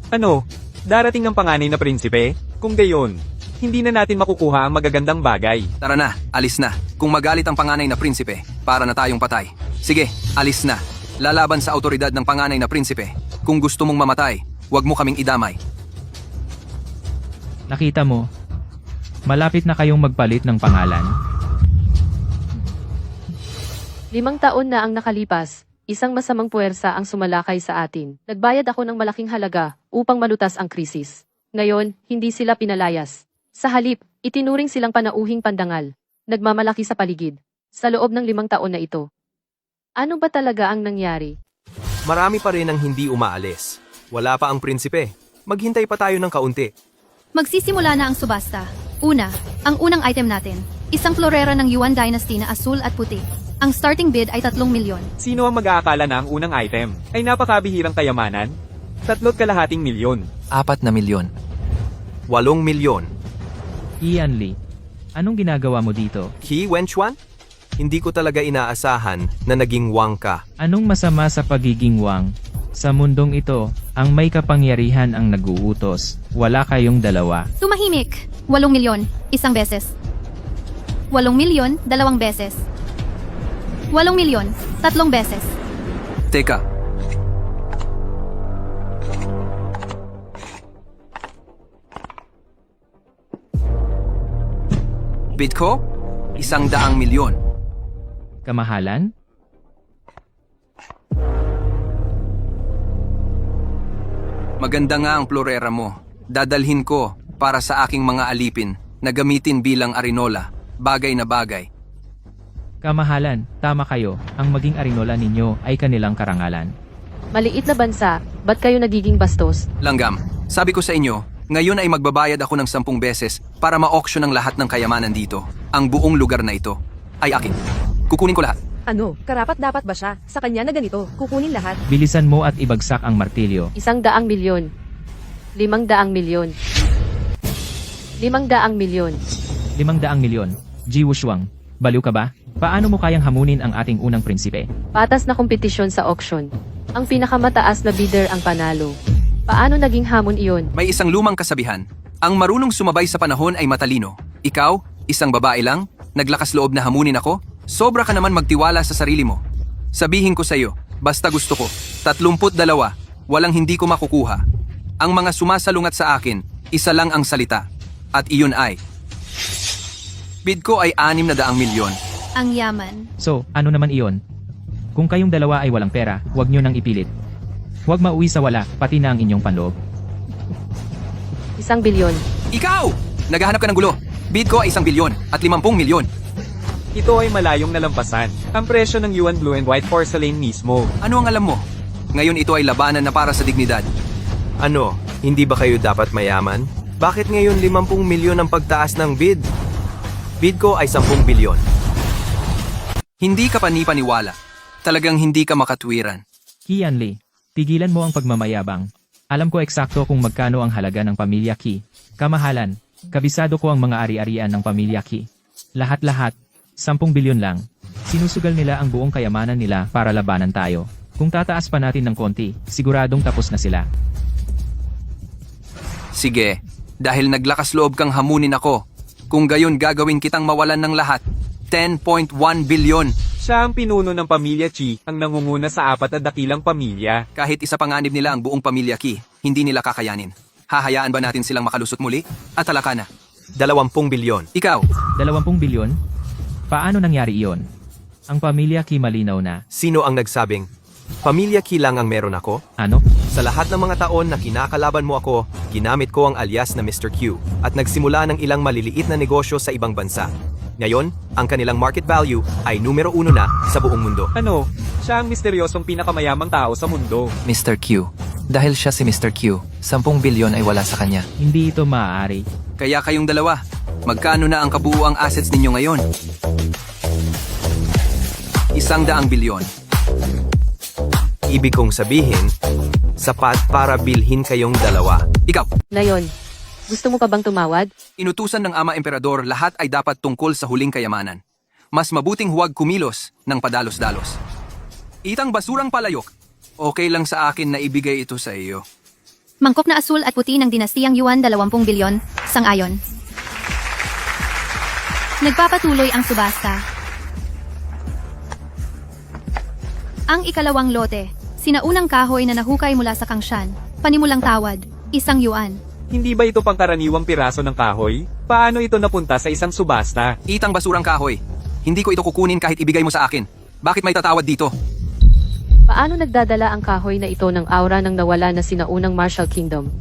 Ano? Darating ang panganay na prinsipe? Kung gayon, hindi na natin makukuha ang magagandang bagay. Tara na, alis na. Kung magalit ang panganay na prinsipe, para na tayong patay. Sige, alis na. Lalaban sa autoridad ng panganay na prinsipe. Kung gusto mong mamatay, huwag mo kaming idamay. Nakita mo? Malapit na kayong magpalit ng pangalan. 5 taon na ang nakalipas, isang masamang puwersa ang sumalakay sa atin. Nagbayad ako ng malaking halaga upang malutas ang krisis. Ngayon, hindi sila pinalayas. Sa halip, itinuring silang panauhing pandangal. Nagmamalaki sa paligid. Sa loob ng 5 taon na ito. Ano ba talaga ang nangyari? Marami pa rin ang hindi umaalis. Wala pa ang prinsipe. Maghintay pa tayo ng kaunti. Magsisimula na ang subasta. Una, ang unang item natin. Isang florera ng Yuan Dynasty na asul at puti. Ang starting bid ay 3 milyon. Sino ang mag-aakala na ang unang item ay napakabihirang kayamanan? 3.2 milyon. 4 na milyon. 8 milyon. Ian Lee, anong ginagawa mo dito? Qi Wenchuan? Hindi ko talaga inaasahan na naging wang ka. Anong masama sa pagiging wang? Sa mundong ito, ang may kapangyarihan ang naguutos. Wala kayong dalawa. Tumahimik. 8 milyon, isang beses. 8 milyon, 2 beses. 8 milyon, 3 beses. Teka, bid ko? 100 milyon. Kamahalan? Maganda nga ang florera mo. Dadalhin ko para sa aking mga alipin na gamitin bilang arinola. Bagay na bagay. Kamahalan, tama kayo. Ang maging arinola ninyo ay kanilang karangalan. Maliit na bansa, ba't kayo nagiging bastos? Langgam, sabi ko sa inyo, ngayon ay magbabayad ako ng 10 beses para ma-auction ang lahat ng kayamanan dito. Ang buong lugar na ito ay akin. Kukunin ko lahat. Ano, karapat dapat ba siya? Sa kanya na ganito, kukunin lahat. Bilisan mo at ibagsak ang martilyo. 100 milyon. 500 milyon. 500 milyon. 500 milyon. Ji Wushuang, baliw ka ba? Paano mo kayang hamunin ang ating unang prinsipe? Patas na kompetisyon sa auction. Ang pinakamataas na bidder ang panalo. Paano naging hamon iyon? May isang lumang kasabihan. Ang marunong sumabay sa panahon ay matalino. Ikaw, isang babae lang, naglakas loob na hamunin ako? Sobra ka naman magtiwala sa sarili mo. Sabihin ko sa iyo, basta gusto ko. 32, walang hindi ko makukuha. Ang mga sumasalungat sa akin, isa lang ang salita. At iyon ay... Bid ko ay 600 milyon. Ang yaman. So, ano naman iyon? Kung kayong dalawa ay walang pera, huwag nyo nang ipilit. Huwag mauwi sa wala, pati na ang inyong panloob. 1 bilyon. Ikaw! Naghahanap ka ng gulo. Bid ko ay 1 bilyon at 50 milyon. Ito ay malayong nalampasan. Ang presyo ng Yuan Blue and White Porcelain mismo. Ano ang alam mo? Ngayon ito ay labanan na para sa dignidad. Ano, hindi ba kayo dapat mayaman? Bakit ngayon 50 milyon ang pagtaas ng bid? Bid ko ay 10 bilyon. Hindi ka panipaniwala. Talagang hindi ka makatwiran. Kian Lee, tigilan mo ang pagmamayabang. Alam ko eksakto kung magkano ang halaga ng pamilya Qi. Kamahalan, Kabisado ko ang mga ari-arian ng pamilya Ki. Lahat-lahat, 10 bilyon lang. Sinusugal nila ang buong kayamanan nila para labanan tayo. Kung tataas pa natin ng konti, siguradong tapos na sila. Sige, dahil naglakas loob kang hamunin ako. Kung gayon gagawin kitang mawalan ng lahat. 10.1 bilyon. Siya ang pinuno ng pamilya Chi, ang nangunguna sa 4 na dakilang pamilya. Kahit isa panganib nila ang buong pamilya Ki, hindi nila kakayanin. Hahayaan ba natin silang makalusot muli? At talaka na. 20 bilyon. Ikaw, 20 bilyon? Paano nangyari iyon? Ang pamilya Ki malinaw na. Sino ang nagsabing, pamilya Ki lang ang meron ako? Ano? Sa lahat ng mga taon na kinakalaban mo ako, ginamit ko ang alias na Mr. Q at nagsimula ng ilang maliliit na negosyo sa ibang bansa. Ngayon, ang kanilang market value ay numero 1 na sa buong mundo. Ano? Siya ang misteryosong pinakamayamang tao sa mundo. Mr. Q. Dahil siya si Mr. Q, 10 bilyon ay wala sa kanya. Hindi ito maaari. kaya kayong dalawa, magkano na ang kabuuang assets ninyo ngayon? 100 bilyon. Ibig kong sabihin, sapat para bilhin kayong dalawa. Ikaw, Ngayon, gusto mo pa bang tumawad? inutusan ng Ama Emperador lahat ay dapat tungkol sa huling kayamanan. Mas mabuting huwag kumilos ng padalos-dalos. Itang basurang palayok, okay lang sa akin na ibigay ito sa iyo. Mangkok na asul at puti ng dinastiyang Yuan 20 bilyon, sang-ayon. Nagpapatuloy ang subasta. Ang ikalawang lote, sinaunang kahoy na nahukay mula sa Kangshan, panimulang tawad, 1 yuan. Hindi ba ito pangkaraniwang piraso ng kahoy? Paano ito napunta sa isang subasta? Itang basurang kahoy, hindi ko ito kukunin kahit ibigay mo sa akin. Bakit may tatawad dito? Paano nagdadala ang kahoy na ito ng aura ng nawala na sinaunang Marshall Kingdom?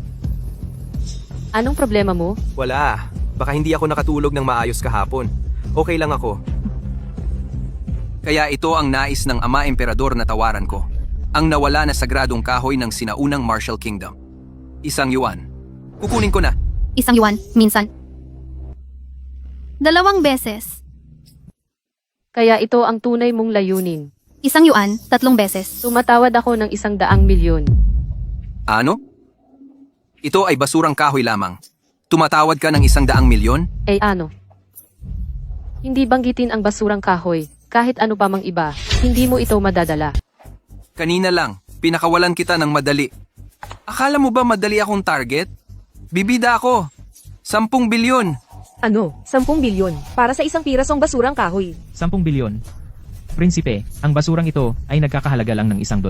Anong problema mo? Wala. Baka hindi ako nakatulog ng maayos kahapon. Okay lang ako. Kaya ito ang nais ng Ama Emperador na tawaran ko. Ang nawala na sagradong kahoy ng sinaunang Marshall Kingdom. 1 yuan. Kukunin ko na. 1 yuan, minsan. 2 beses. Kaya ito ang tunay mong layunin. 1 yuan, 3 beses. Tumatawad ako ng 100 milyon. Ano? Ito ay basurang kahoy lamang. Tumatawad ka ng 100 milyon? Eh ano? Hindi banggitin ang basurang kahoy. Kahit ano pa mang iba, hindi mo ito madadala. Kanina lang, pinakawalan kita ng madali. Akala mo ba madali akong target? Bibida ako. 10 bilyon. Ano? 10 bilyon. Para sa isang pirasong basurang kahoy. 10 bilyon. Prinsipe, ang basurang ito ay nagkakahalaga lang ng $1.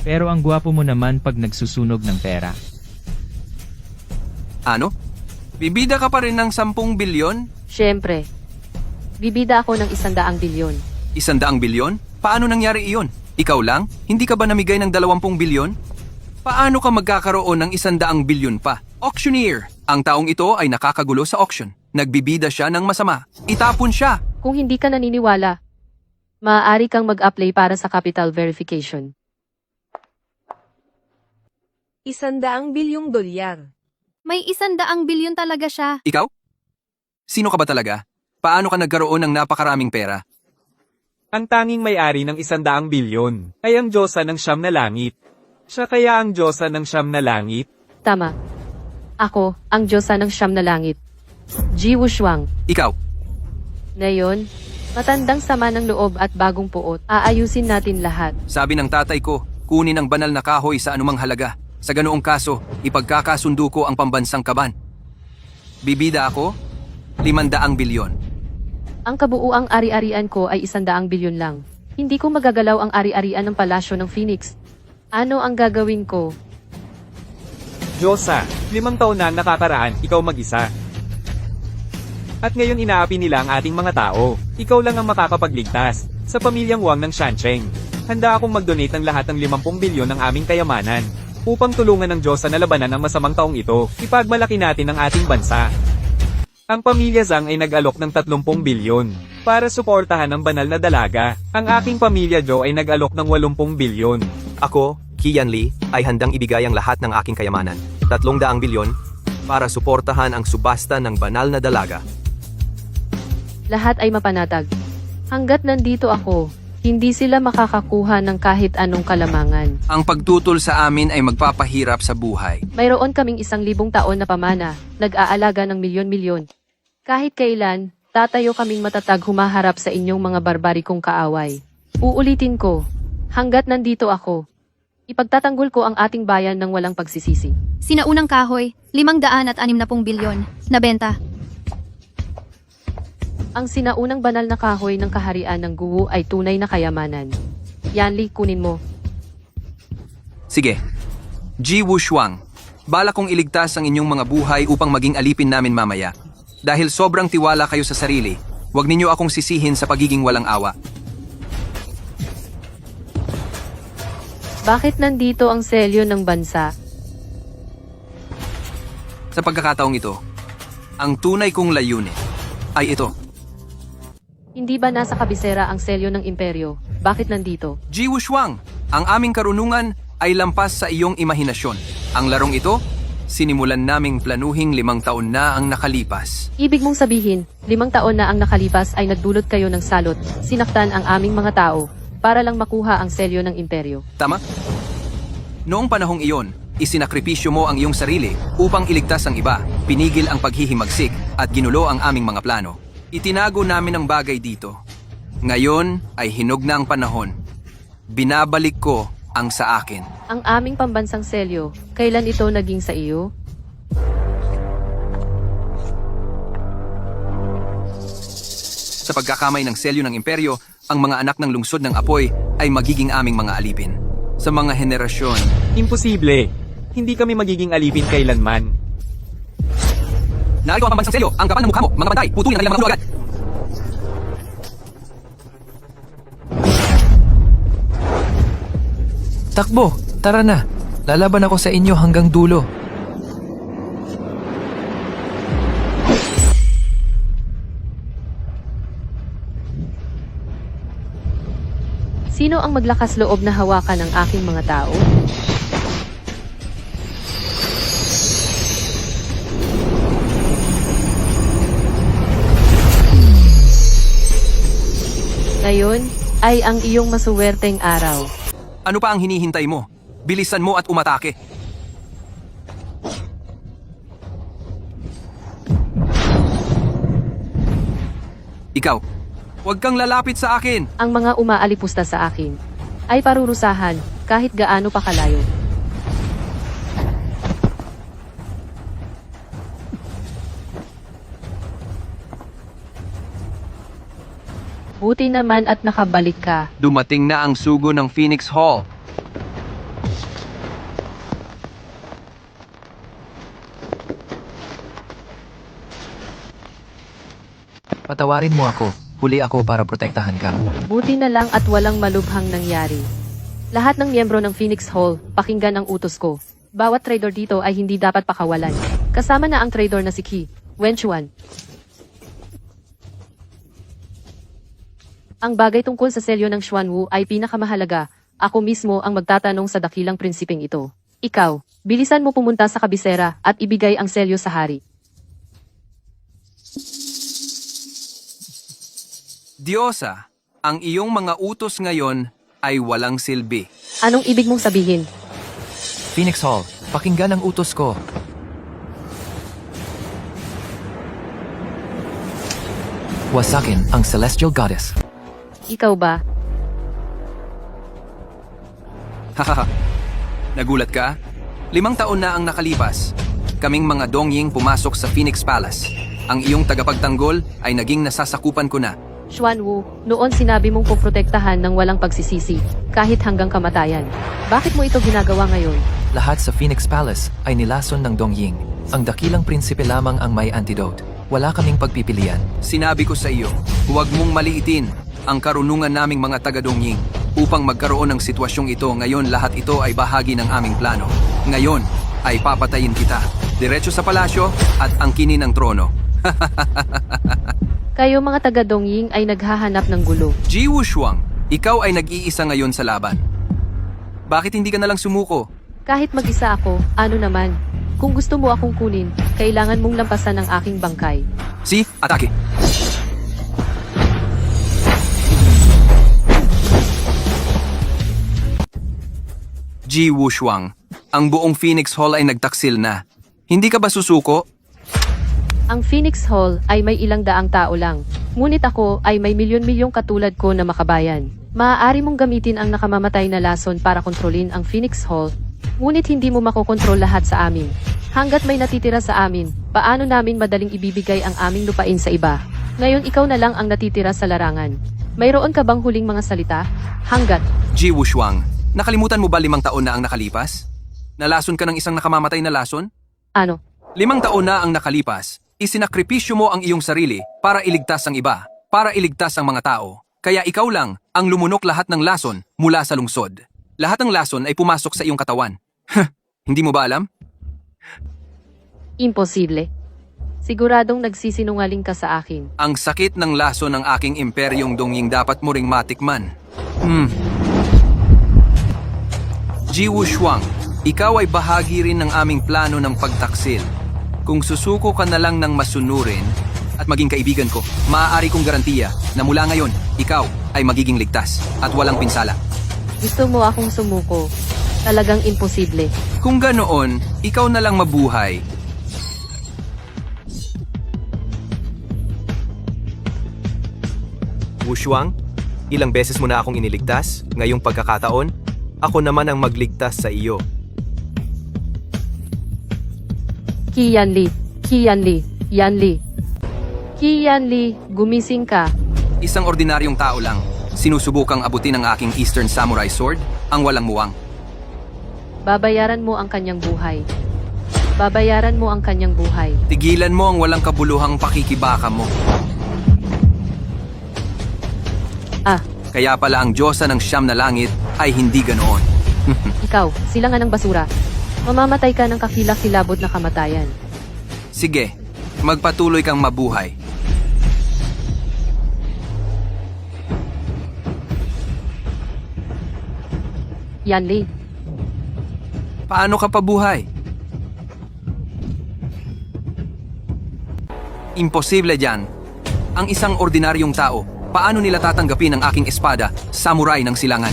Pero ang gwapo mo naman pag nagsusunog ng pera. Ano? Bibida ka pa rin ng 10 bilyon? Siyempre. Bibida ako ng 100 bilyon. 100 bilyon? Paano nangyari iyon? Ikaw lang? Hindi ka ba namigay ng 20 bilyon? Paano ka magkakaroon ng 100 bilyon pa? Auctioneer! Ang taong ito ay nakakagulo sa auction. Nagbibida siya ng masama. Itapon siya! Kung hindi ka naniniwala, maaari kang mag-apply para sa capital verification. 100 bilyong dolyar. May 100 bilyon talaga siya. Ikaw? Sino ka ba talaga? Paano ka nagkaroon ng napakaraming pera? Ang tanging may-ari ng 100 bilyon ay ang Diyosa ng Siyam na Langit. Siya kaya ang Diyosa ng Siyam na Langit? Tama. Ako, ang Diyosa ng Siyam na Langit. Ji Wushuang. Ikaw? Ngayon, matandang sama ng loob at bagong puot, aayusin natin lahat. Sabi ng tatay ko, kunin ang banal na kahoy sa anumang halaga. Sa ganoong kaso, ipagkakasundo ko ang pambansang kaban. Bibida ako? 500 bilyon. Ang kabuuang ari-arian ko ay 100 bilyon lang. Hindi ko magagalaw ang ari-arian ng palasyo ng Phoenix. Ano ang gagawin ko? Diyosa, 5 taon na ang nakakaraan, ikaw mag-isa. At ngayon inaapi nila ang ating mga tao. Ikaw lang ang makakapagligtas. Sa pamilyang Wang ng Shancheng. Handa akong mag-donate ng lahat ng 50 bilyon ng aming kayamanan. Upang tulungan ng Diyosa na labanan ang masamang taong ito, ipagmalaki natin ang ating bansa. Ang pamilya Zhang ay nag-alok ng 30 bilyon para suportahan ang banal na dalaga. Ang aking pamilya Zhou ay nag-alok ng 80 bilyon. Ako, Qian Li, ay handang ibigay ang lahat ng aking kayamanan, 300 bilyon, para suportahan ang subasta ng banal na dalaga. Lahat ay mapanatag. Hanggat nandito ako, Hindi sila makakakuha ng kahit anong kalamangan. Ang pagtutol sa amin ay magpapahirap sa buhay. Mayroon kaming 1,000 taon na pamana, nag-aalaga ng milyon-milyon. Kahit kailan, tatayo kaming matatag humaharap sa inyong mga barbarikong kaaway. Uulitin ko, hanggat nandito ako, ipagtatanggol ko ang ating bayan ng walang pagsisisi. Sinaunang kahoy, 560 bilyon, nabenta. Ang sinaunang banal na kahoy ng kaharian ng Guwu ay tunay na kayamanan. Yanli, kunin mo. Sige. Ji Wushuang, bala kong iligtas ang inyong mga buhay upang maging alipin namin mamaya. Dahil sobrang tiwala kayo sa sarili, huwag ninyo akong sisihin sa pagiging walang awa. Bakit nandito ang selyo ng bansa? Sa pagkakataong ito, ang tunay kong layunin ay ito. Hindi ba nasa kabisera ang selyo ng imperyo? Bakit nandito? Ji Wushuang, ang aming karunungan ay lampas sa iyong imahinasyon. Ang larong ito, sinimulan naming planuhing 5 taon na ang nakalipas. Ibig mong sabihin, 5 taon na ang nakalipas ay nagdulot kayo ng salot, sinaktan ang aming mga tao, para lang makuha ang selyo ng imperyo. Tama? Noong panahong iyon, isinakripisyo mo ang iyong sarili upang iligtas ang iba, pinigil ang paghihimagsik at ginulo ang aming mga plano. Itinago namin ang bagay dito. Ngayon ay hinog na ang panahon. Binabalik ko ang sa akin. Ang aming pambansang selyo, kailan ito naging sa iyo? Sa pagkakamay ng selyo ng imperyo, ang mga anak ng lungsod ng apoy ay magiging aming mga alipin. Sa mga henerasyon, Imposible. Hindi kami magiging alipin kailanman. narito ang pambansang selyo, ang kapal ng mukha mo, mga bantay, putulin ang ilang mga ulo agad. Takbo, tara na. Lalaban ako sa inyo hanggang dulo. Sino ang maglakas loob na hawakan ang aking mga tao? Ngayon ay ang iyong masuwerteng araw. Ano pa ang hinihintay mo? Bilisan mo at umatake. Ikaw, huwag kang lalapit sa akin. Ang mga umaalipusta sa akin ay parurusahan kahit gaano pa kalayo. Buti naman at nakabalik ka. Dumating na ang sugo ng Phoenix Hall. Patawarin mo ako. Huli ako para protektahan ka. Buti na lang at walang malubhang nangyari. Lahat ng miyembro ng Phoenix Hall, pakinggan ang utos ko. Bawat trader dito ay hindi dapat pakawalan. Kasama na ang trader na si Qi Wenchuan. Ang bagay tungkol sa selyo ng Xuanwu ay pinakamahalaga. Ako mismo ang magtatanong sa dakilang prinsipeng ito. Ikaw, bilisan mo pumunta sa kabisera at ibigay ang selyo sa hari. Diyosa, ang iyong mga utos ngayon ay walang silbi. Anong ibig mong sabihin? Phoenix Hall, pakinggan ang utos ko. Wasakin ang Celestial Goddess. Ikaw ba? Hahaha. Nagulat ka? 5 taon na ang nakalipas. Kaming mga Dongying pumasok sa Phoenix Palace. Ang iyong tagapagtanggol ay naging nasasakupan ko na. Xuanwu, noon sinabi mong poprotektahan ng walang pagsisisi, kahit hanggang kamatayan. Bakit mo ito ginagawa ngayon? Lahat sa Phoenix Palace ay nilason ng Dongying. Ang dakilang prinsipe lamang ang may antidote. Wala kaming pagpipilian. Sinabi ko sa iyo, huwag mong maliitin ang karunungan naming mga taga-Dongying. Upang magkaroon ng sitwasyong ito, ngayon lahat ito ay bahagi ng aming plano. Ngayon ay papatayin kita. Diretso sa palasyo at angkinin ang trono. Kayo mga taga-Dongying ay naghahanap ng gulo. Ji Wushuang, ikaw ay nag-iisa ngayon sa laban. Bakit hindi ka nalang sumuko? Kahit mag-isa ako, ano naman? Kung gusto mo akong kunin, kailangan mong lampasan ang aking bangkay. Si, atake! Ji Wushuang, ang buong Phoenix Hall ay nagtaksil na. Hindi ka ba susuko? Ang Phoenix Hall ay may ilang daang tao lang. Ngunit ako ay may milyon-milyong katulad ko na makabayan. Maaari mong gamitin ang nakamamatay na lason para kontrolin ang Phoenix Hall. Ngunit hindi mo makokontrol lahat sa amin. Hanggat may natitira sa amin, paano namin madaling ibibigay ang aming lupain sa iba? Ngayon ikaw na lang ang natitira sa larangan. Mayroon ka bang huling mga salita? Hanggat. Ji Wushuang, nakalimutan mo ba 5 taon na ang nakalipas? Nalason ka ng isang nakamamatay na lason? Ano? 5 taon na ang nakalipas, isinakripisyo mo ang iyong sarili para iligtas ang iba, para iligtas ang mga tao. Kaya ikaw lang ang lumunok lahat ng lason mula sa lungsod. Lahat ng lason ay pumasok sa iyong katawan. Hindi mo ba alam? Imposible. Siguradong nagsisinungaling ka sa akin. Ang sakit ng lason ng aking imperyong dongying dapat mo ring matikman. Ji Wushuang, ikaw ay bahagi rin ng aming plano ng pagtaksil. Kung susuko ka na lang ng masunurin at maging kaibigan ko, maaari kong garantiya na mula ngayon, ikaw ay magiging ligtas at walang pinsala. Gusto mo akong sumuko? Talagang imposible. Kung ganoon, ikaw na lang mabuhay. Wushuang, ilang beses mo na akong iniligtas, ngayong pagkakataon, ako naman ang magligtas sa iyo. Qi Yanli, Qi Yanli, Yanli. Qi Yanli, gumising ka. Isang ordinaryong tao lang, sinusubukang abutin ang aking Eastern Samurai Sword, ang walang muwang. Babayaran mo ang kanyang buhay. Babayaran mo ang kanyang buhay. Tigilan mo ang walang kabuluhang pakikibaka mo. Ah, Kaya pala ang Diyosa ng Siyam na Langit ay hindi ganoon. ikaw, silangan ng basura. Mamamatay ka ng kakilak-kilabot na kamatayan. Sige, magpatuloy kang mabuhay. Yanli, Paano ka pabuhay? Imposible diyan. Ang isang ordinaryong tao, paano nila tatanggapin ang aking espada, samurai ng silangan?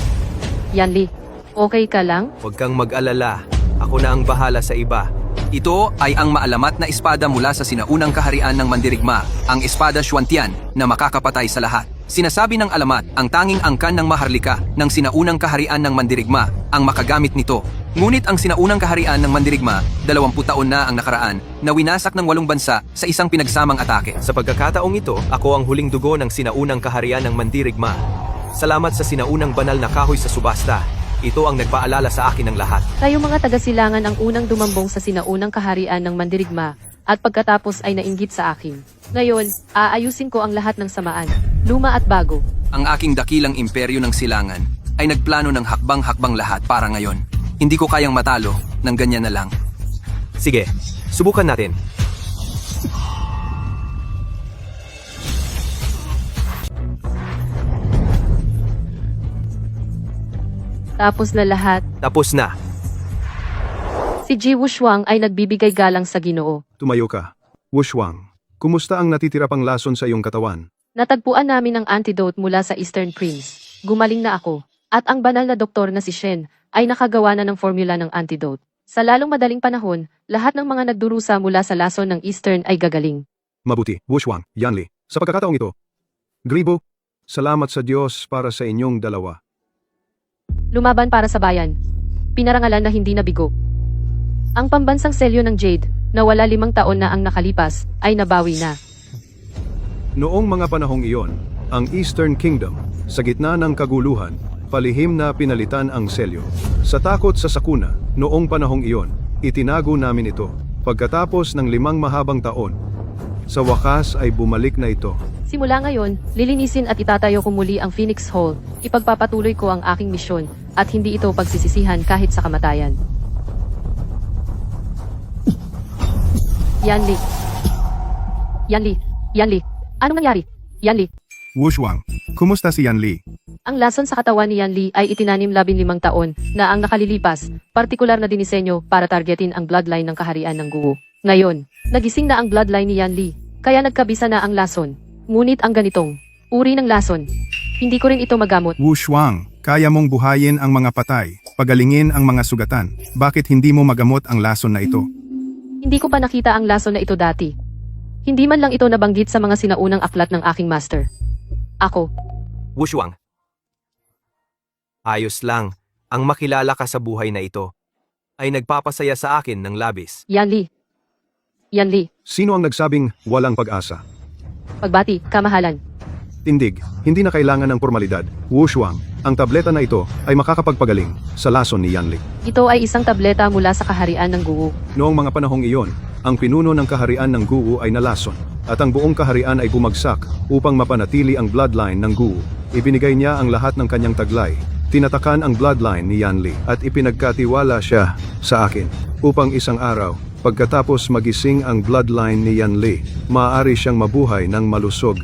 Yanli, okay ka lang? Huwag kang mag-alala, ako na ang bahala sa iba. Ito ay ang maalamat na espada mula sa sinaunang kaharian ng Mandirigma, ang espada Xuantian na makakapatay sa lahat. Sinasabi ng alamat, ang tanging angkan ng Maharlika ng sinaunang kaharian ng Mandirigma ang makagamit nito. Ngunit ang sinaunang kaharian ng Mandirigma, 20 taon na ang nakaraan, na winasak ng 8 bansa sa isang pinagsamang atake. Sa pagkakataong ito, ako ang huling dugo ng sinaunang kaharian ng Mandirigma. Salamat sa sinaunang banal na kahoy sa subasta. Ito ang nagpaalala sa akin ng lahat. Kayo mga taga-silangan ang unang dumambong sa sinaunang kaharian ng Mandirigma at pagkatapos ay nainggit sa akin. Ngayon, aayusin ko ang lahat ng samaan, luma at bago. Ang aking dakilang imperyo ng silangan ay nagplano ng hakbang-hakbang lahat para ngayon. Hindi ko kayang matalo ng ganyan na lang. Sige, subukan natin. Tapos na lahat, Tapos na. si Ji Wushuang ay nagbibigay galang sa Ginoo. Tumayo ka. Wushuang, kumusta ang natitira pang lason sa iyong katawan? Natagpuan namin ang antidote mula sa Eastern Prince. Gumaling na ako. At ang banal na doktor na si Shen ay nakagawa na ng formula ng antidote. Sa lalong madaling panahon, lahat ng mga nagdurusa mula sa lason ng Eastern ay gagaling. Mabuti, Wushuang, Yanli. Sa pagkakataong ito, Gribo, salamat sa Diyos para sa inyong dalawa. Lumaban para sa bayan. Pinarangalan na hindi nabigo. Ang pambansang selyo ng Jade, na wala 5 taon na ang nakalipas, ay nabawi na. Noong mga panahong iyon, ang Eastern Kingdom, sa gitna ng kaguluhan, palihim na pinalitan ang selyo. Sa takot sa sakuna, noong panahong iyon, itinago namin ito. Pagkatapos ng 5 mahabang taon, sa wakas ay bumalik na ito. Simula ngayon, lilinisin at itatayo ko muli ang Phoenix Hall. Ipagpapatuloy ko ang aking misyon, at hindi ito pagsisisihan kahit sa kamatayan. Yanli. Yanli. Yanli. Anong nangyari? Yanli. Wushuang, kumusta si Yanli? Ang lason sa katawan ni Yanli ay itinanim 15 taon na ang nakalilipas, partikular na dinisenyo para targetin ang bloodline ng kaharian ng Guo. Ngayon, nagising na ang bloodline ni Yanli, kaya nagkabisa na ang lason. Ngunit ang ganitong uri ng lason, hindi ko rin ito magamot. Wushuang, kaya mong buhayin ang mga patay. pagalingin ang mga sugatan. Bakit hindi mo magamot ang lason na ito? Hindi ko pa nakita ang lason na ito dati. Hindi man lang ito nabanggit sa mga sinaunang aklat ng aking master. Ako, Wushuang. Ayos lang. Ang makilala ka sa buhay na ito ay nagpapasaya sa akin ng labis. Yan Li. Yan Li, Sino ang nagsabing walang pag-asa? pagbati, kamahalan. Tindig, hindi na kailangan ng formalidad. Wushuang, ang tableta na ito ay makakapagpagaling sa lason ni Yanli. Ito ay isang tableta mula sa kaharian ng Guwu. Noong mga panahong iyon, ang pinuno ng kaharian ng Guwu ay nalason, at ang buong kaharian ay bumagsak upang mapanatili ang bloodline ng Guwu. Ibinigay niya ang lahat ng kanyang taglay. Tinatakan ang bloodline ni Yanli at ipinagkatiwala siya sa akin upang isang araw, pagkatapos magising ang bloodline ni Yanli, maaari siyang mabuhay ng malusog.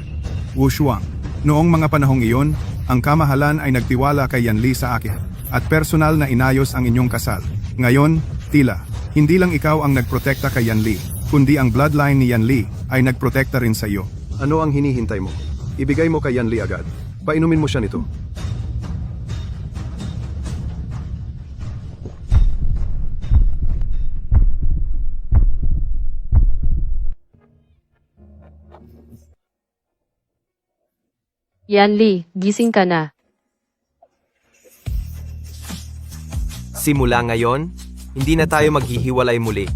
Wushuang, noong mga panahong iyon, ang kamahalan ay nagtiwala kay Yanli sa akin at personal na inayos ang inyong kasal. Ngayon, tila, hindi lang ikaw ang nagprotekta kay Yanli, kundi ang bloodline ni Yanli ay nagprotekta rin sa iyo. Ano ang hinihintay mo? Ibigay mo kay Yanli agad. Painumin mo siya nito. Yan Li, gising ka na. Simula ngayon, hindi na tayo maghihiwalay muli.